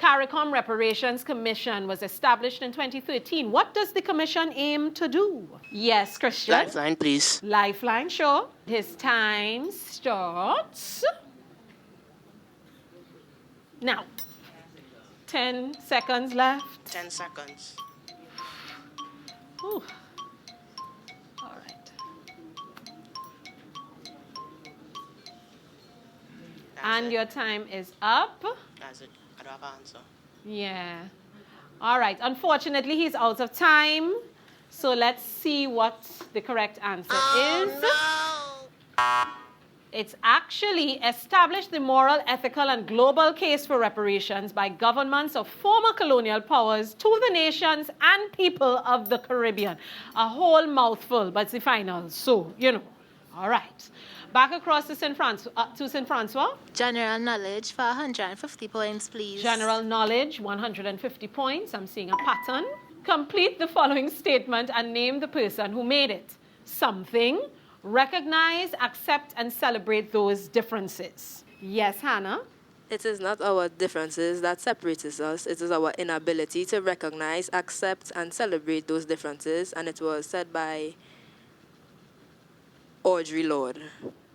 S1: CARICOM Reparations Commission was established in 2013. What does the commission aim to do? Yes, Christian?
S5: Lifeline, please.
S1: Lifeline, sure. His time starts Now, 10 seconds left.
S5: 10 seconds.
S1: Ooh. All right. And your time is up.
S5: That's it. I don't have an answer.
S1: Yeah. All right. Unfortunately, he's out of time. So let's see what the correct answer is.
S6: No.
S1: It's actually established the moral, ethical, and global case for reparations by governments of former colonial powers to the nations and people of the Caribbean. A whole mouthful, but it's the final. So, you know. All right. Back across to St. Francois.
S15: General knowledge for 150 points, please.
S1: General knowledge, 150 points. I'm seeing a pattern. Complete the following statement and name the person who made it. Something. Recognize, accept, and celebrate those differences. Yes, Hannah?
S10: It is not our differences that separates us. It is our inability to recognize, accept, and celebrate those differences. And it was said by Audre Lorde.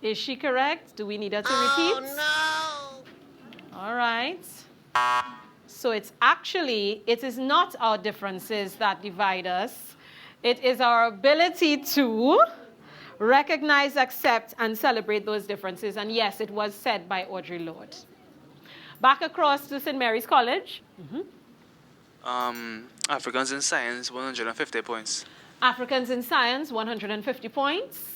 S1: Is she correct? Do we need her to repeat?
S6: Oh, no.
S1: All right. So it is not our differences that divide us. It is our ability to recognize, accept, and celebrate those differences. And yes, it was said by Audre Lorde. Back across to St. Mary's College.
S2: Africans in Science, 150 points.
S1: Africans in Science, 150 points.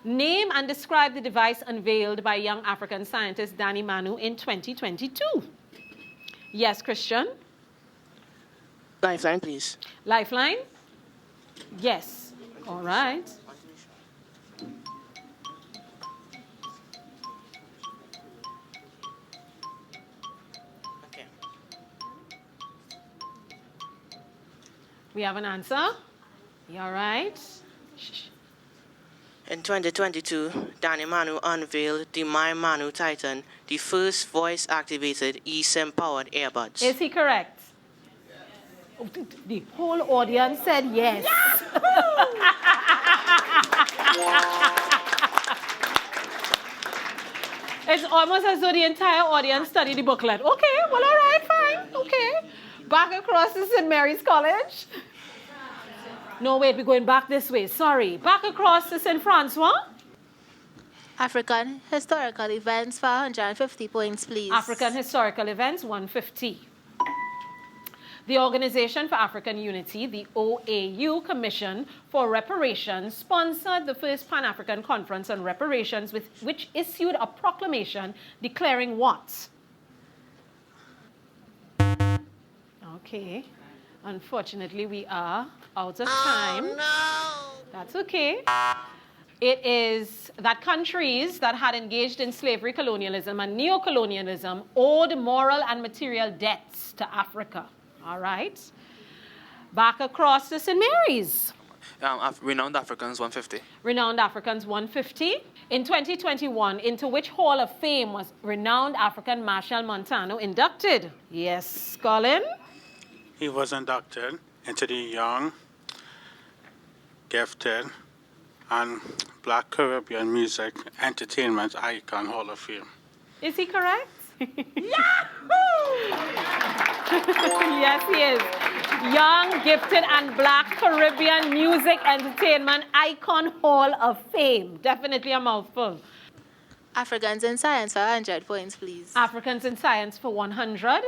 S1: Name and describe the device unveiled by young African scientist Danny Manu in 2022. Yes, Christian?
S5: Lifeline, please.
S1: Lifeline? Yes. All right.
S5: Okay.
S1: We have an answer. You all right?
S5: In 2022, Danny Manu unveiled the My Manu Titan, the first voice-activated eSIM-powered earbuds.
S1: Is he correct? Oh, the whole audience said yes. It's almost as though the entire audience studied the booklet. Okay, well, all right, fine. Okay. Back across to St. Mary's College. No, wait, we're going back this way. Sorry. Back across to St. Francois.
S15: African historical events for 150 points, please.
S1: African historical events, 150. The Organization for African Unity, the OAU Commission for Reparations, sponsored the first Pan-African Conference on Reparations, which issued a proclamation declaring what? Okay. Unfortunately, we are out of time.
S6: Oh, no.
S1: That's okay. It is that countries that had engaged in slavery, colonialism, and neocolonialism owed moral and material debts to Africa. All right. Back across to St. Mary's.
S2: Renowned Africans, 150.
S1: Renowned Africans, 150. In 2021, into which Hall of Fame was renowned African Marshall Montano inducted? Yes, Colin?
S4: He was inducted into the Young, Gifted, and Black Caribbean Music Entertainment Icon Hall of Fame.
S1: Is he correct? Yes, he is. Young, Gifted, and Black Caribbean Music Entertainment Icon Hall of Fame. Definitely a mouthful.
S15: Africans in science for 100 points, please.
S1: Africans in science for 100.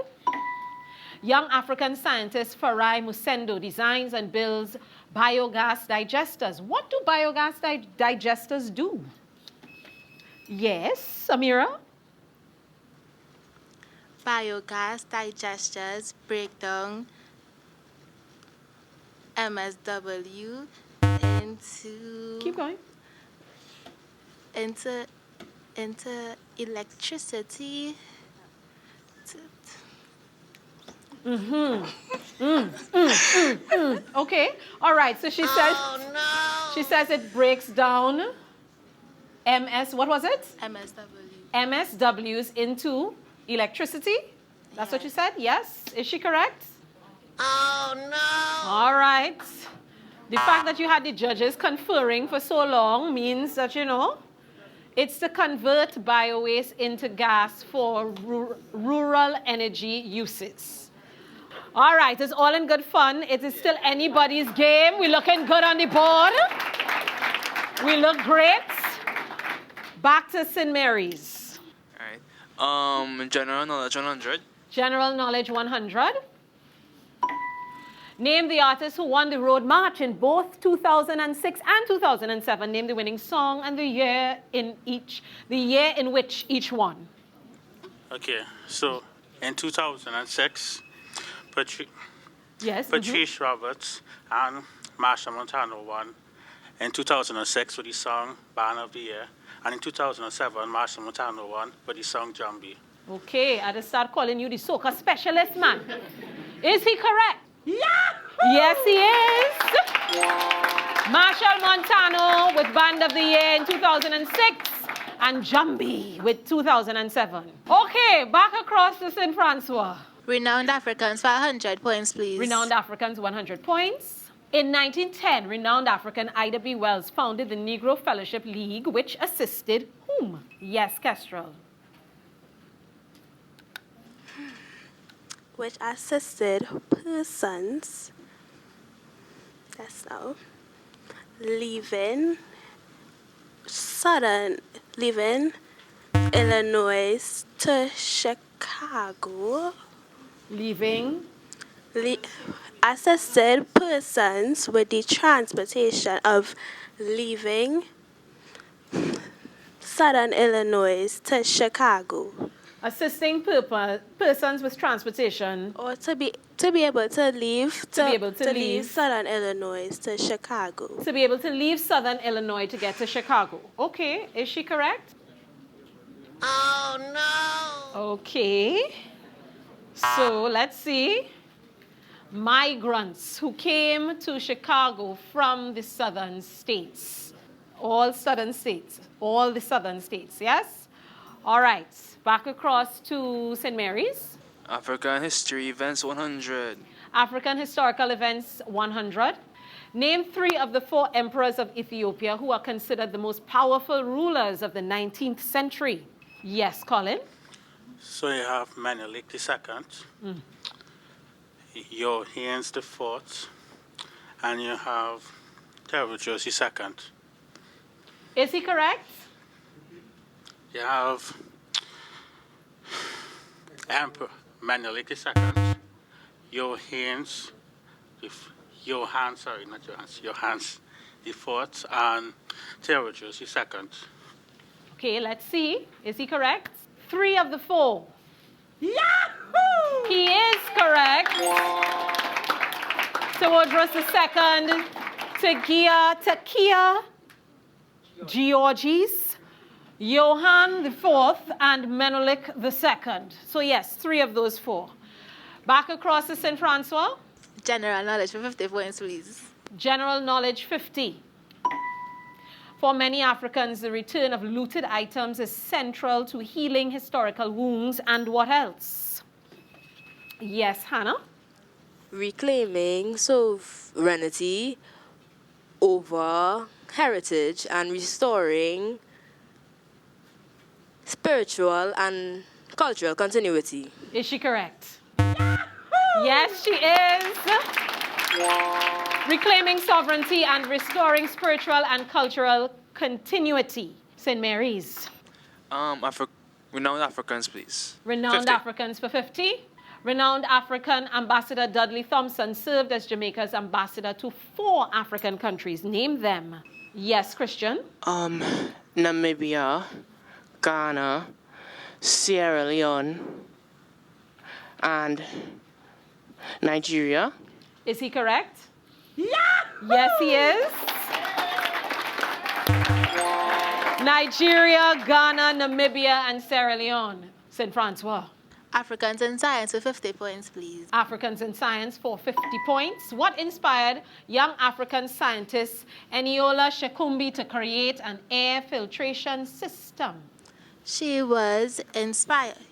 S1: Young African scientist Farai Musendo designs and builds biogas digesters. What do biogas digesters do? Yes, Amira?
S15: Biogas digesters break down MSW into...
S1: Keep going.
S15: Into electricity.
S1: Okay. All right. So she says.
S6: Oh, no.
S1: She says it breaks down. What was it?
S15: MSW.
S1: MSWs into electricity. That's what you said. Yes. Is she correct?
S6: Oh, no.
S1: All right. The fact that you had the judges conferring for so long means that, you know, It's to convert biowaste into gas for rural energy uses. All right, it's all in good fun. It is still anybody's game. We're looking good on the board. We look great. Back to St. Mary's.
S2: All right. General knowledge 100.
S1: General knowledge 100. Name the artist who won the Road March in both 2006 and 2007. Name the winning song and the year in which each won.
S4: Okay, so in 2006, Patrice Roberts and Marsha Montano won. In 2006 with the song Band of the Year. And in 2007, Marsha Montano won with the song Jumbie.
S1: Okay, I just start calling you the soca specialist, man. Is he correct? Yahoo! Yes, he is. Marshall Montano with Band of the Year in 2006 and Jumbie with 2007. Okay, back across to St. Francois.
S15: Renowned Africans, 500 points, please.
S1: Renowned Africans, 100 points. In 1910, renowned African Ida B. Wells founded the Negro Fellowship League, which assisted whom? Yes, Kestrel.
S11: Which assisted persons, leaving Illinois to Chicago. Assisted persons with the transportation of leaving Southern Illinois to Chicago.
S1: Assisting persons with transportation.
S11: Or to be able to leave Southern Illinois to Chicago.
S1: To be able to leave Southern Illinois to get to Chicago. Okay, is she correct?
S6: Oh no!
S1: Okay. So let's see. Migrants who came to Chicago from the southern states. All southern states. All the southern states, yes? All right. Back across to St. Mary's.
S2: African history events 100.
S1: African historical events 100. Name 3 of the 4 emperors of Ethiopia who are considered the most powerful rulers of the 19th century. Yes, Colin?
S4: So you have Menelik II, Yohannes IV, and you have Theodosius II.
S1: Is he correct?
S4: You have Emperor Menelik II, Yohannes IV, and Theodosius II.
S1: Okay, let's see. Is he correct? 3 of the 4. Yahoo! He is correct. Theodorus II, Tekia, Georges, Johann IV, and Menelik II. So yes, 3 of those 4. Back across to St. Francois.
S15: General knowledge for 50 points, please.
S1: General knowledge 50. For many Africans, the return of looted items is central to healing historical wounds and what else? Yes, Hannah?
S10: Reclaiming sovereignty over heritage and restoring spiritual and cultural continuity.
S1: Is she correct? Yes, she is. Reclaiming sovereignty and restoring spiritual and cultural continuity. St. Mary's.
S2: Renowned Africans, please.
S1: Renowned
S2: 50.
S1: Africans for 50. Renowned African Ambassador Dudley Thompson served as Jamaica's ambassador to 4 African countries. Name them. Yes, Christian?
S5: Namibia, Ghana, Sierra Leone, and Nigeria.
S1: Is he correct? Yes, he is. Nigeria, Ghana, Namibia, and Sierra Leone. St. Francois.
S15: Africans in science for 50 points, please.
S1: Africans in science for 50 points. What inspired young African scientist Eniola Shekumbi to create an air filtration system?
S15: She was inspired.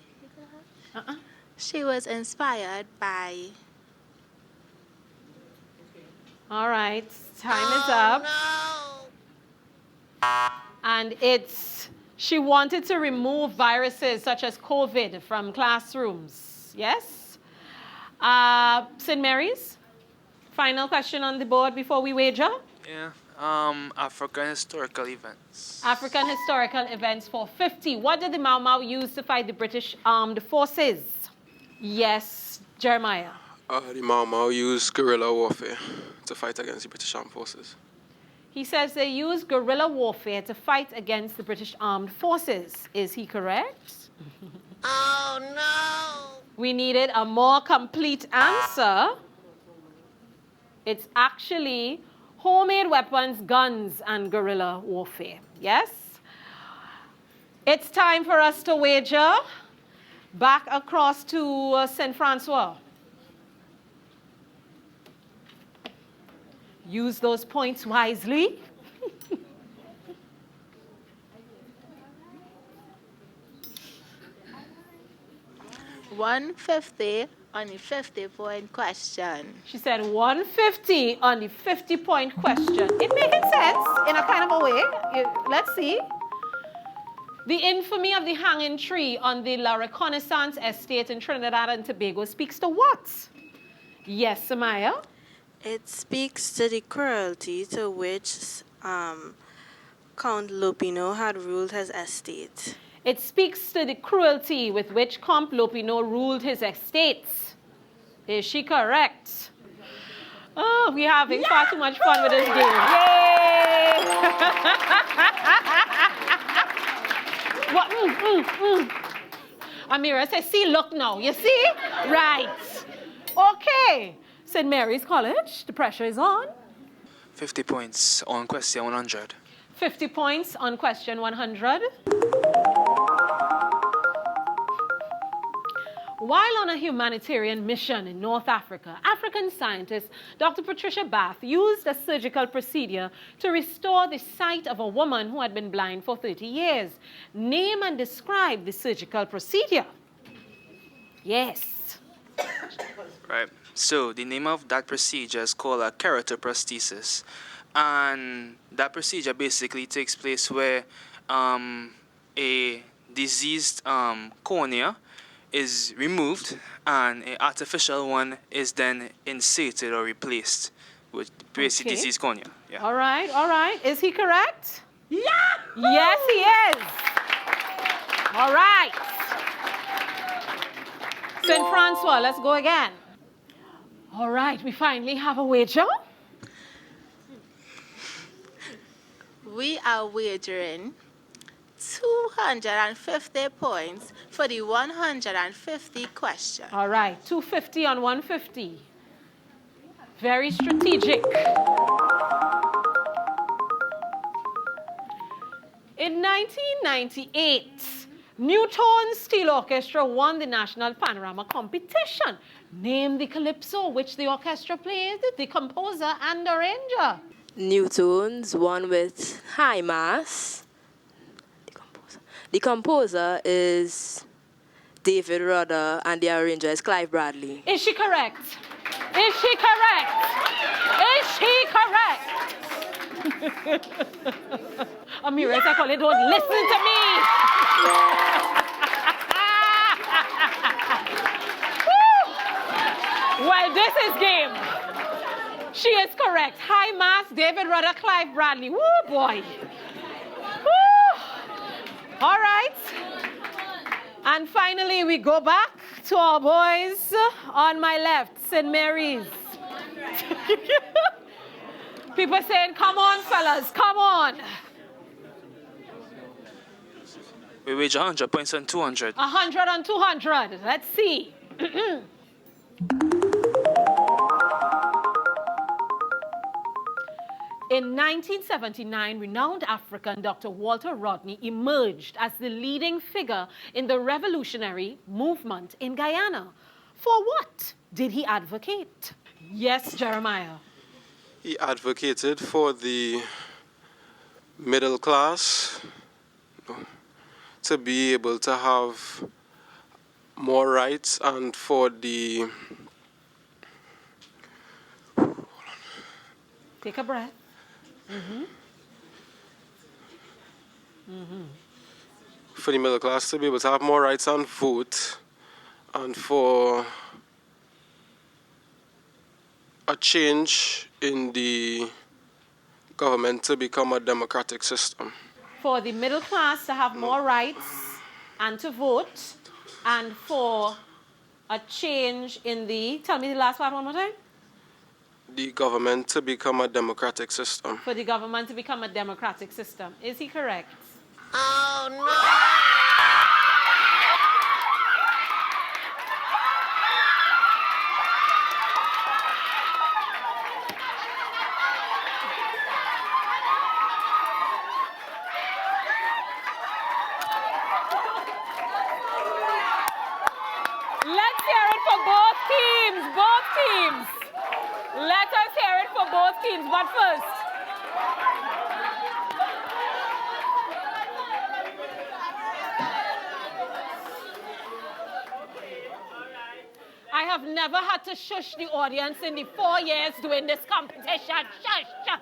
S15: She was inspired by...
S1: All right, time is up.
S6: No.
S1: And it's She wanted to remove viruses such as COVID from classrooms. Yes? St. Mary's, final question on the board before we wager.
S2: Yeah. African historical events.
S1: African historical events for 50. What did the Mau Mau use to fight the British armed forces? Yes, Jeremiah.
S8: The Mau Mau used guerrilla warfare to fight against the British Armed Forces.
S1: He says they used guerrilla warfare to fight against the British armed forces. Is he correct?
S6: Oh, no.
S1: We needed a more complete answer. It's actually homemade weapons, guns, and guerrilla warfare. Yes? It's time for us to wager. Back across to St. Francois. Use those points wisely.
S15: $150 on the 50-point question.
S1: She said 150 on the 50-point question. It making sense in a kind of a way. Let's see. The infamy of the hanging tree on the La Reconnaissance estate in Trinidad and Tobago speaks to what? Yes, Samaya?
S11: It speaks to the cruelty to which Count Lopino had ruled his estate.
S1: It speaks to the cruelty with which Count Lopino ruled his estates. Is she correct? Oh, we're having far too much fun with this game. Yay! What? Amira says, see, look now. You see? Right. Okay. St. Mary's College, the pressure is on.
S2: 50 points on question 100.
S1: 50 points on question 100. While on a humanitarian mission in North Africa, African scientist Dr. Patricia Bath used a surgical procedure to restore the sight of a woman who had been blind for 30 years. Name and describe the surgical procedure. Yes.
S2: Right. So the name of that procedure is called a keratoprosthesis. And that procedure basically takes place where a diseased cornea is removed and an artificial one is then inserted or replaced with basic diseased cornea. Yeah.
S1: All right, all right. Is he correct? Yeah! Yes, he is. All right. St. Francois, let's go again. All right, we finally have a wager.
S15: We are wagering 250 points for the 150 question.
S1: All right, 250 on 150. Very strategic. In 1998, Newton Steel Orchestra won the National Panorama Competition. Name the calypso which the orchestra played, the composer and arranger.
S10: Newton's one with high mass. The composer is David Rudder and the arranger is Clive Bradley.
S1: Is she correct? Is she correct? Is she correct? Amira, I call it, don't listen to me. Well, this is game. She is correct. High mass, David Rudder, Clive Bradley. Woo, boy. Woo. All right. And finally, we go back to our boys on my left, St. Mary's. People saying, come on, fellas, come on.
S2: We wager 100 points on 200.
S1: 100 on 200. Let's see. In 1979, renowned African Dr. Walter Rodney emerged as the leading figure in the revolutionary movement in Guyana. For what did he advocate? Yes, Jeremiah.
S8: He advocated for the middle class to be able to have more rights and for the...
S1: Take a breath.
S8: for the middle class to be able to have more rights and vote, and for a change in the government to become a democratic system.
S1: For the middle class to have more rights and to vote, and for a change in the, tell me the last part one more time.
S8: The government to become a democratic system.
S1: For the government to become a democratic system. Is he correct?
S6: Oh, no!
S1: Let's hear it for both teams, both teams. Let us hear it for both teams, but first. I have never had to shush the audience in the 4 years doing this competition. Shush, shush.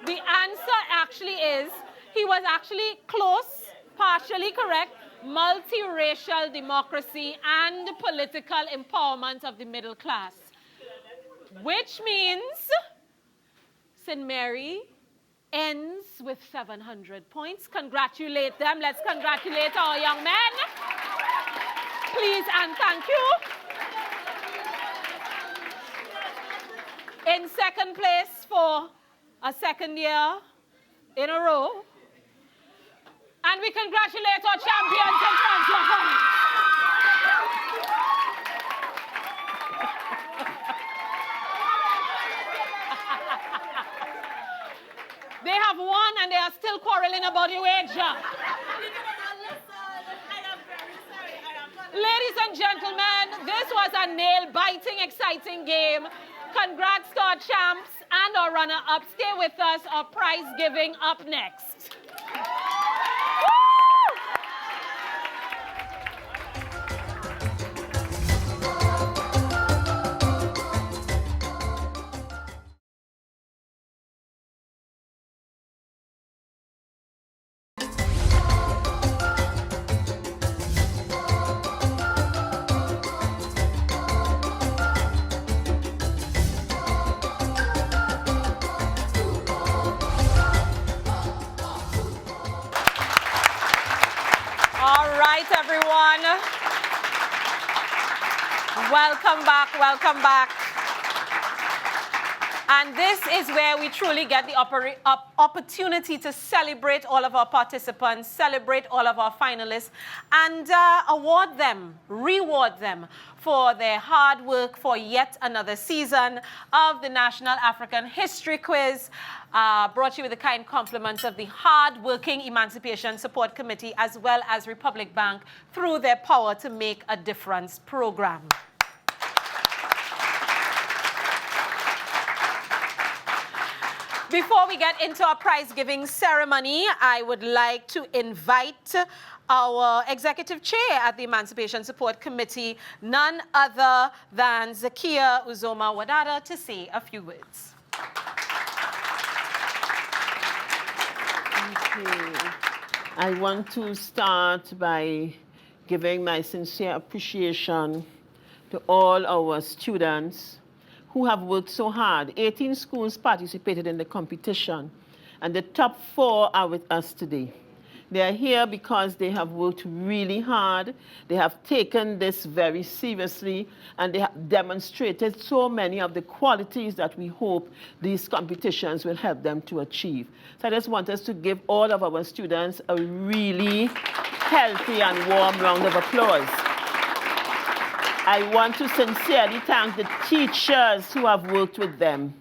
S1: The answer actually is, he was actually close, partially correct, multiracial democracy and political empowerment of the middle class. Which means St. Mary ends with 700 points. Congratulate them. Let's congratulate our young men. Please and thank you. In second place for a second year in a row. And we congratulate our champions in Francophone. They have won and they are still quarreling about your age. Ladies and gentlemen, this was a nail-biting, exciting game. Congrats to our champs and our runner-up. Stay with us. Our prize giving up next. Everyone. Welcome back, welcome back. And this is where we truly get the opportunity to celebrate all of our participants, celebrate all of our finalists, and award them, reward them for their hard work for yet another season of the National African History Quiz, brought to you with the kind compliments of the hard-working Emancipation Support Committee as well as Republic Bank through their Power to Make a Difference program. Before we get into our prize-giving ceremony, I would like to invite our Executive Chair at the Emancipation Support Committee, none other than Zakia Uzoma-Wadada, to say a few words.
S16: Okay. I want to start by giving my sincere appreciation to all our students who have worked so hard. 18 schools participated in the competition, and the top 4 are with us today. They are here because they have worked really hard. They have taken this very seriously, and they have demonstrated so many of the qualities that we hope these competitions will help them to achieve. So I just want us to give all of our students a really healthy and warm round of applause. I want to sincerely thank the teachers who have worked with them,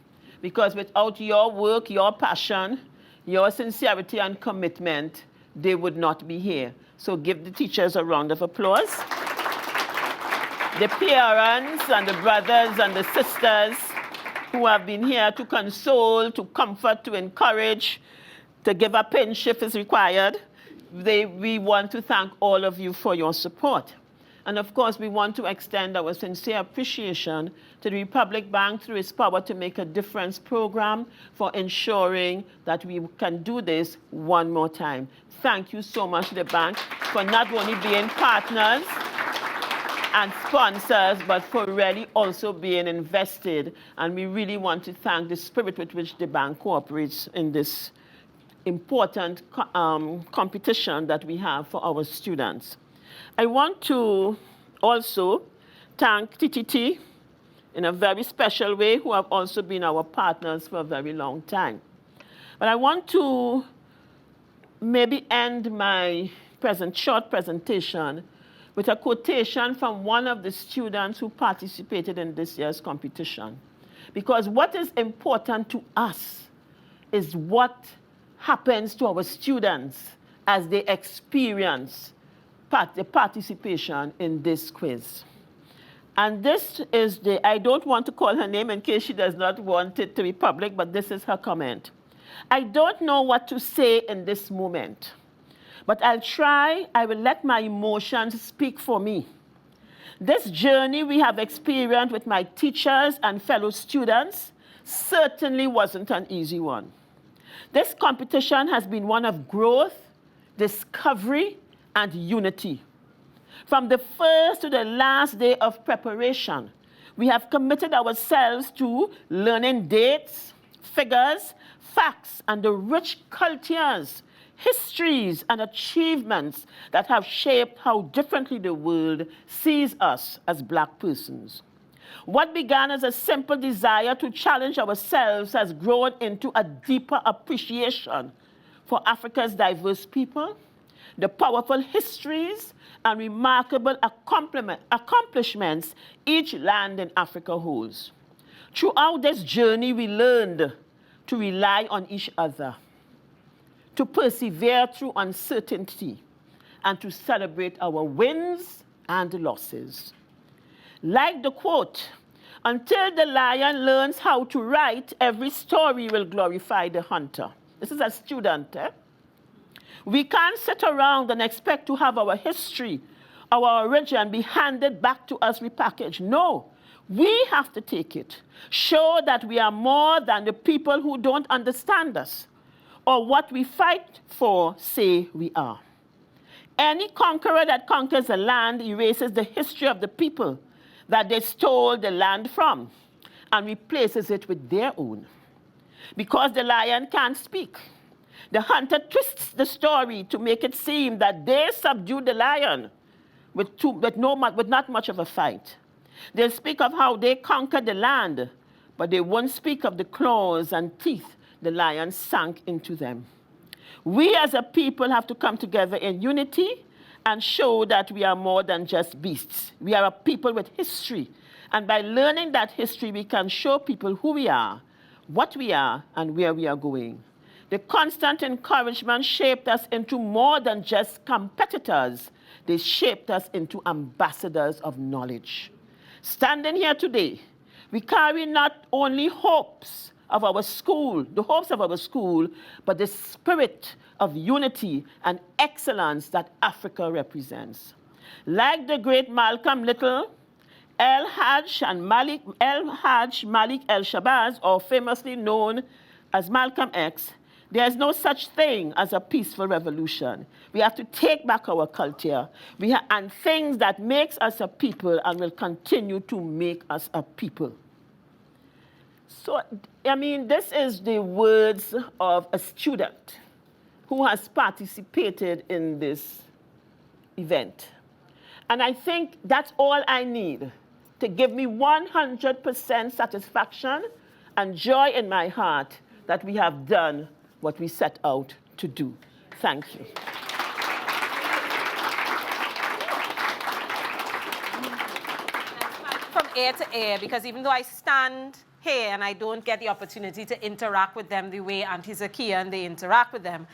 S16: because without your work, your passion, your sincerity and commitment, they would not be here. So give the teachers a round of applause. The parents and the brothers and the sisters who have been here to console, to comfort, to encourage, to give a pinch if it's required, we want to thank all of you for your support. And of course, we want to extend our sincere appreciation to the Republic Bank through its Power to Make a Difference program for ensuring that we can do this one more time. thank you so much, the bank, for not only being partners and sponsors, but for really also being invested. And we really want to thank the spirit with which the bank cooperates in this important competition that we have for our students. I want to also thank TTT in a very special way, who have also been our partners for a very long time. But I want to maybe end my short presentation with a quotation from one of the students who participated in this year's competition. Because what is important to us is what happens to our students as they experience the participation in this quiz. And this is I don't want to call her name in case she does not want it to be public, but this is her comment. I don't know what to say in this moment, but I'll try. I will let my emotions speak for me. This journey we have experienced with my teachers and fellow students certainly wasn't an easy one. This competition has been one of growth, discovery, and unity. From the first to the last day of preparation, we have committed ourselves to learning dates, figures, facts, and the rich cultures, histories, and achievements that have shaped how differently the world sees us as Black persons. What began as a simple desire to challenge ourselves has grown into a deeper appreciation for Africa's diverse people, the powerful histories and remarkable accomplishments each land in Africa holds. Throughout this journey, we learned to rely on each other, to persevere through uncertainty, and to celebrate our wins and losses. Like the quote, until the lion learns how to write, every story will glorify the hunter. This is a student, We can't sit around and expect to have our history, our origin be handed back to us repackaged. No, we have to take it. Show that we are more than the people who don't understand us, or what we fight for say we are. Any conqueror that conquers a land erases the history of the people that they stole the land from and replaces it with their own. Because the lion can't speak, the hunter twists the story to make it seem that they subdued the lion with not much of a fight. They'll speak of how they conquered the land, but they won't speak of the claws and teeth the lion sank into them. We as a people have to come together in unity and show that we are more than just beasts. We are a people with history. And by learning that history, we can show people who we are, what we are, and where we are going. The constant encouragement shaped us into more than just competitors. They shaped us into ambassadors of knowledge. Standing here today, we carry not only hopes of our school, the hopes of our school, but the spirit of unity and excellence that Africa represents. Like the great Malcolm Little, El-Hajj Malik El-Shabazz, or famously known as Malcolm X, there's no such thing as a peaceful revolution. We have to take back our culture and things that makes us a people and will continue to make us a people. So, I mean, this is the words of a student who has participated in this event. And I think that's all I need to give me 100% satisfaction and joy in my heart that we have done what we set out to do. Thank you.
S1: From ear to ear, because even though I stand here and I don't get the opportunity to interact with them the way Auntie Zakia and they interact with them,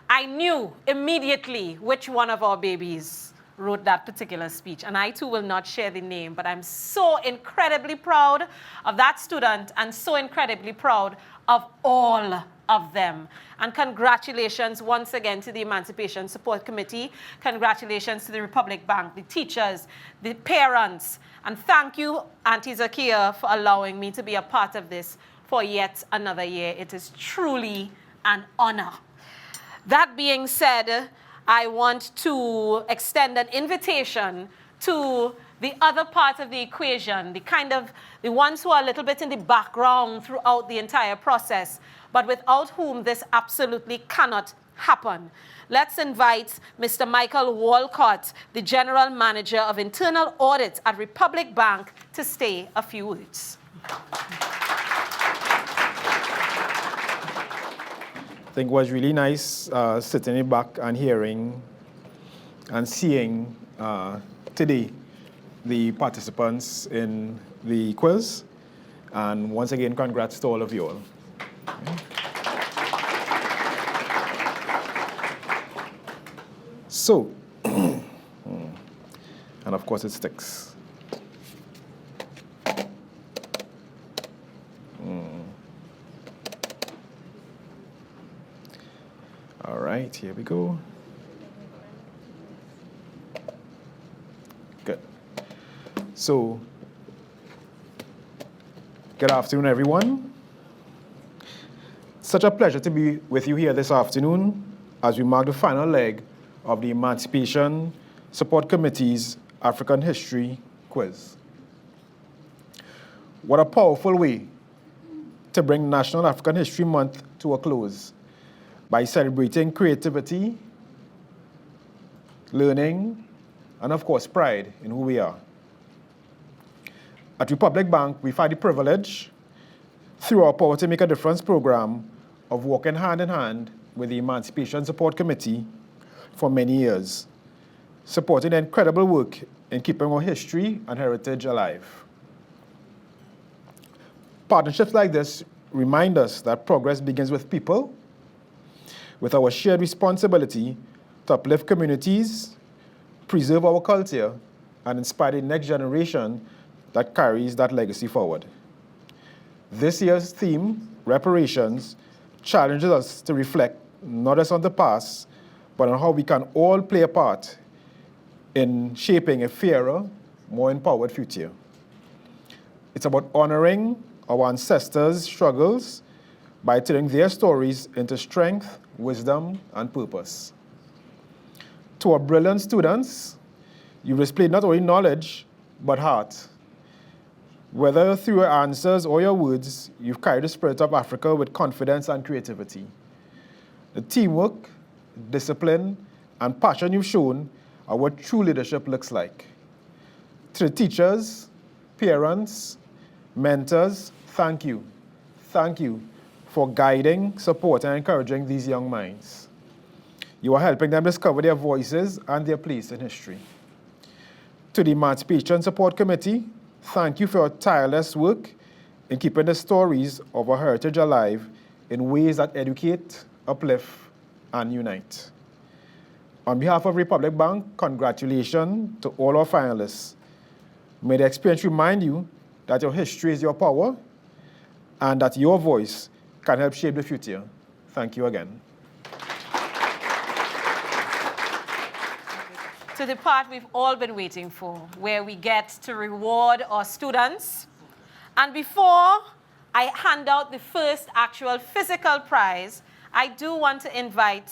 S1: I knew immediately which one of our babies wrote that particular speech. And I too will not share the name, but I'm so incredibly proud of that student and so incredibly proud of all of them. And congratulations once again to the Emancipation Support Committee. Congratulations to the Republic Bank, the teachers, the parents. And thank you, Auntie Zakia, for allowing me to be a part of this for yet another year. It is truly an honor. That being said, I want to extend an invitation to the other part of the equation, the ones who are a little bit in the background throughout the entire process, but without whom this absolutely cannot happen. Let's invite Mr. Michael Walcott, the General Manager of Internal Audit at Republic Bank, to say a few words.
S17: I think it was really nice sitting in the back and hearing and seeing today the participants in the quiz. And once again, congrats to all of you all. So, and of course it sticks. All right, here we go. Good. So, good afternoon, everyone. Such a pleasure to be with you here this afternoon as we mark the final leg of the Emancipation Support Committee's African History Quiz. What a powerful way to bring National African History Month to a close by celebrating creativity, learning, and of course, pride in who we are. At Republic Bank, we've had the privilege, through our Power to Make a Difference program, of working hand in hand with the Emancipation Support Committee for many years, supporting the incredible work in keeping our history and heritage alive. Partnerships like this remind us that progress begins with people, with our shared responsibility to uplift communities, preserve our culture, and inspire the next generation that carries that legacy forward. This year's theme, reparations, challenges us to reflect not just on the past, but on how we can all play a part in shaping a fairer, more empowered future. It's about honoring our ancestors' struggles by turning their stories into strength, wisdom, and purpose. To our brilliant students, you've displayed not only knowledge, but heart. Whether through your answers or your words, you've carried the spirit of Africa with confidence and creativity. The teamwork, discipline, and passion you've shown are what true leadership looks like. To the teachers, parents, mentors, thank you. Thank you for guiding, supporting, and encouraging these young minds. You are helping them discover their voices and their place in history. To the Emancipation Support Committee, thank you for your tireless work in keeping the stories of our heritage alive in ways that educate, uplift, and unite. On behalf of Republic Bank, congratulations to all our finalists. May the experience remind you that your history is your power and that your voice can help shape the future. Thank you again.
S1: To the part we've all been waiting for, where we get to reward our students. And before I hand out the first actual physical prize, I do want to invite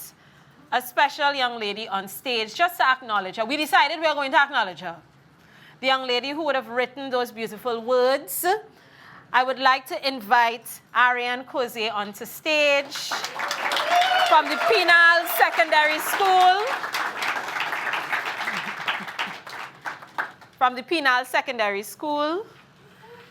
S1: a special young lady on stage just to acknowledge her. We decided we are going to acknowledge her. The young lady who would have written those beautiful words. I would like to invite Ariane Koze onto stage from the Penal Secondary School. From the Penal Secondary School.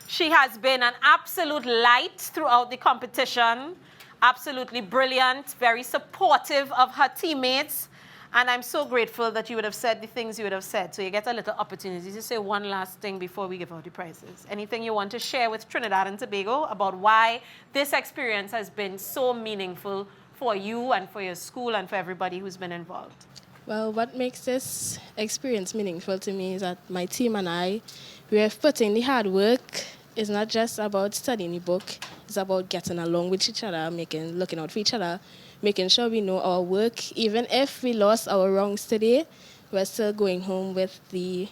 S1: She has been an absolute light throughout the competition, absolutely brilliant, very supportive of her teammates, and I'm so grateful that you would have said the things you would have said. So you get a little opportunity to say one last thing before we give out the prizes. Anything you want to share with Trinidad and Tobago about why this experience has been so meaningful for you and for your school and for everybody who's been involved?
S18: Well, what makes this experience meaningful to me is that my team and I, we have put in the hard work. It's not just about studying the book. It's about getting along with each other, looking out for each other, making sure we know our work. Even if we lost our wrongs today, we're still going home with the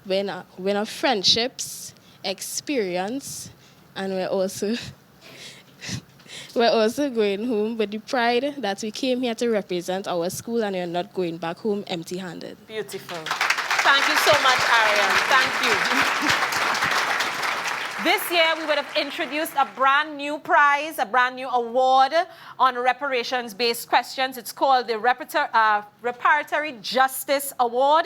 S18: win of friendships, experience, and we're also We're also going home with the pride that we came here to represent our school and we're not going back home empty-handed.
S1: Beautiful. Thank you so much, Ariane. Thank you. This year, we would have introduced a brand new prize, a brand new award on reparations-based questions. It's called the Reparatory Justice Award.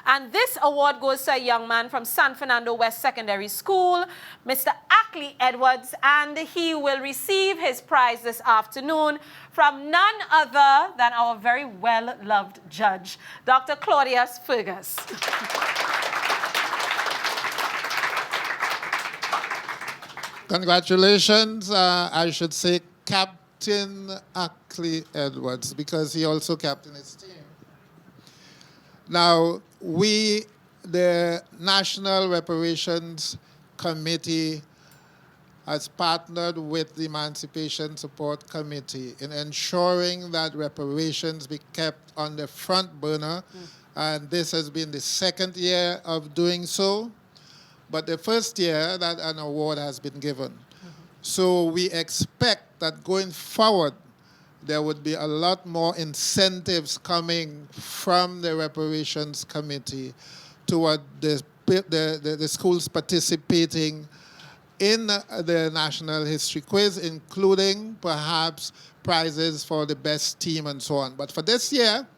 S1: And this award goes to a young man from San Fernando West Secondary School, Mr. Ackley Edwards, and he will receive his prize this afternoon from none other than our very well-loved judge, Dr. Claudius Fergus.
S7: Congratulations, I should say Captain Ackley Edwards, because he also captained his team. Now, we, the National Reparations Committee, has partnered with the Emancipation Support Committee in ensuring that reparations be kept on the front burner, and this has been the second year of doing so. But the first year that an award has been given. So we expect that going forward, there would be a lot more incentives coming from the Reparations Committee toward the schools participating in the National History Quiz, including perhaps prizes for the best team and so on. But for this year,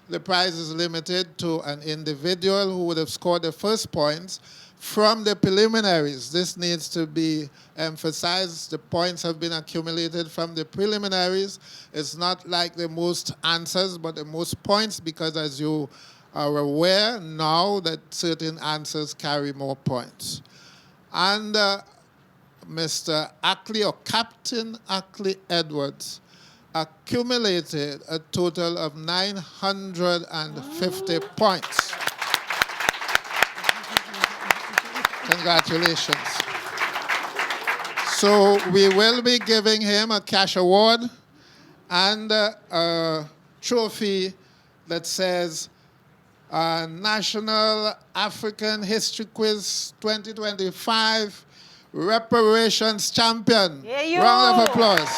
S7: the prize is limited to an individual who would have scored the first points from the preliminaries. This needs to be emphasized. The points have been accumulated from the preliminaries. It's not like the most answers, but the most points, because as you are aware now that certain answers carry more points. And Mr. Ackley, or Captain Ackley Edwards, accumulated a total of 950 points. Congratulations. So we will be giving him a cash award and a trophy that says National African History Quiz 2025 Reparations Champion. Round of applause.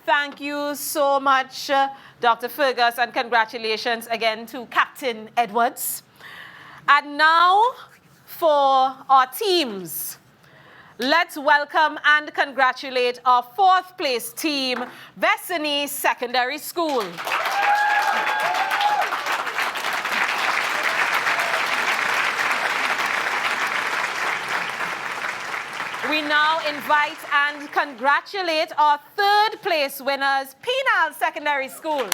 S1: Thank you so much, Dr. Fergus, and congratulations again to Captain Edwards. And now for our teams. Let's welcome and congratulate our fourth place team, Vessany Secondary School. We now invite and congratulate our third place winners, Penal Secondary School.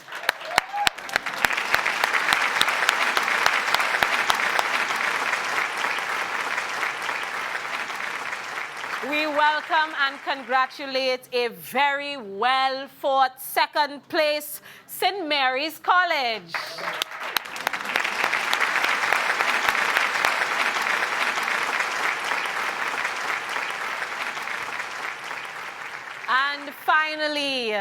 S1: We welcome and congratulate a very well-fought second place, St. Mary's College. And finally,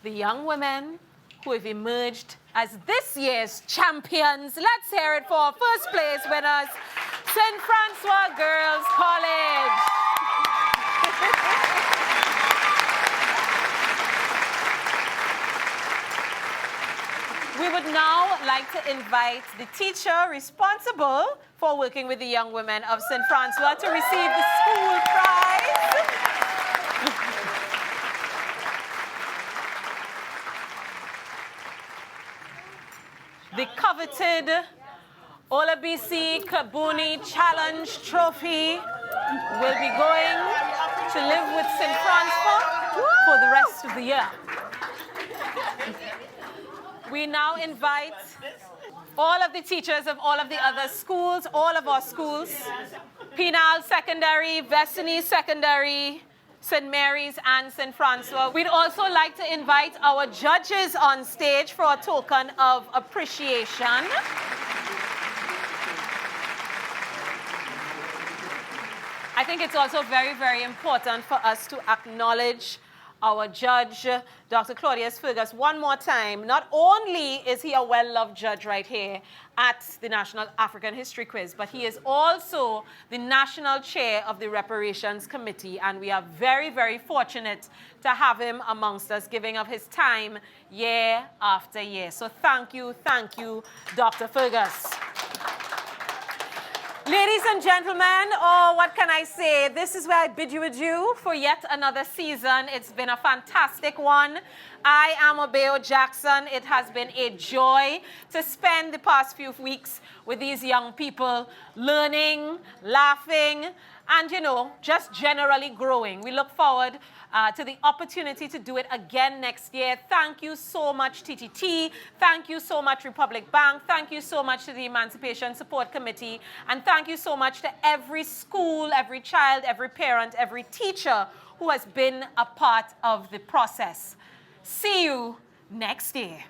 S1: the young women who have emerged as this year's champions. Let's hear it for our first place winners, St. Francois Girls College. We would now like to invite the teacher responsible for working with the young women of St. Francois to receive the school prize. The coveted Olabisi Kuboni Challenge Trophy will be going to live with St. Francois for the rest of the year. We now invite all of the teachers of all of the other schools, all of our schools, Penal Secondary, Vessany Secondary, St. Mary's, and St. Francois. We'd also like to invite our judges on stage for a token of appreciation. I think it's also very, very important for us to acknowledge our judge, Dr. Claudius Fergus, one more time. Not only is he a well-loved judge right here at the National African History Quiz, but he is also the national chair of the Reparations Committee, and we are very, very fortunate to have him amongst us, giving of his time year after year. So thank you, Dr. Fergus. Ladies and gentlemen, oh, what can I say? This is where I bid you adieu for yet another season. It's been a fantastic one. I am Obeo Jackson. It has been a joy to spend the past few weeks with these young people, learning, laughing, and, you know, just generally growing. We look forward to the opportunity to do it again next year. Thank you so much, TTT. Thank you so much, Republic Bank. Thank you so much to the Emancipation Support Committee. And thank you so much to every school, every child, every parent, every teacher who has been a part of the process. See you next year.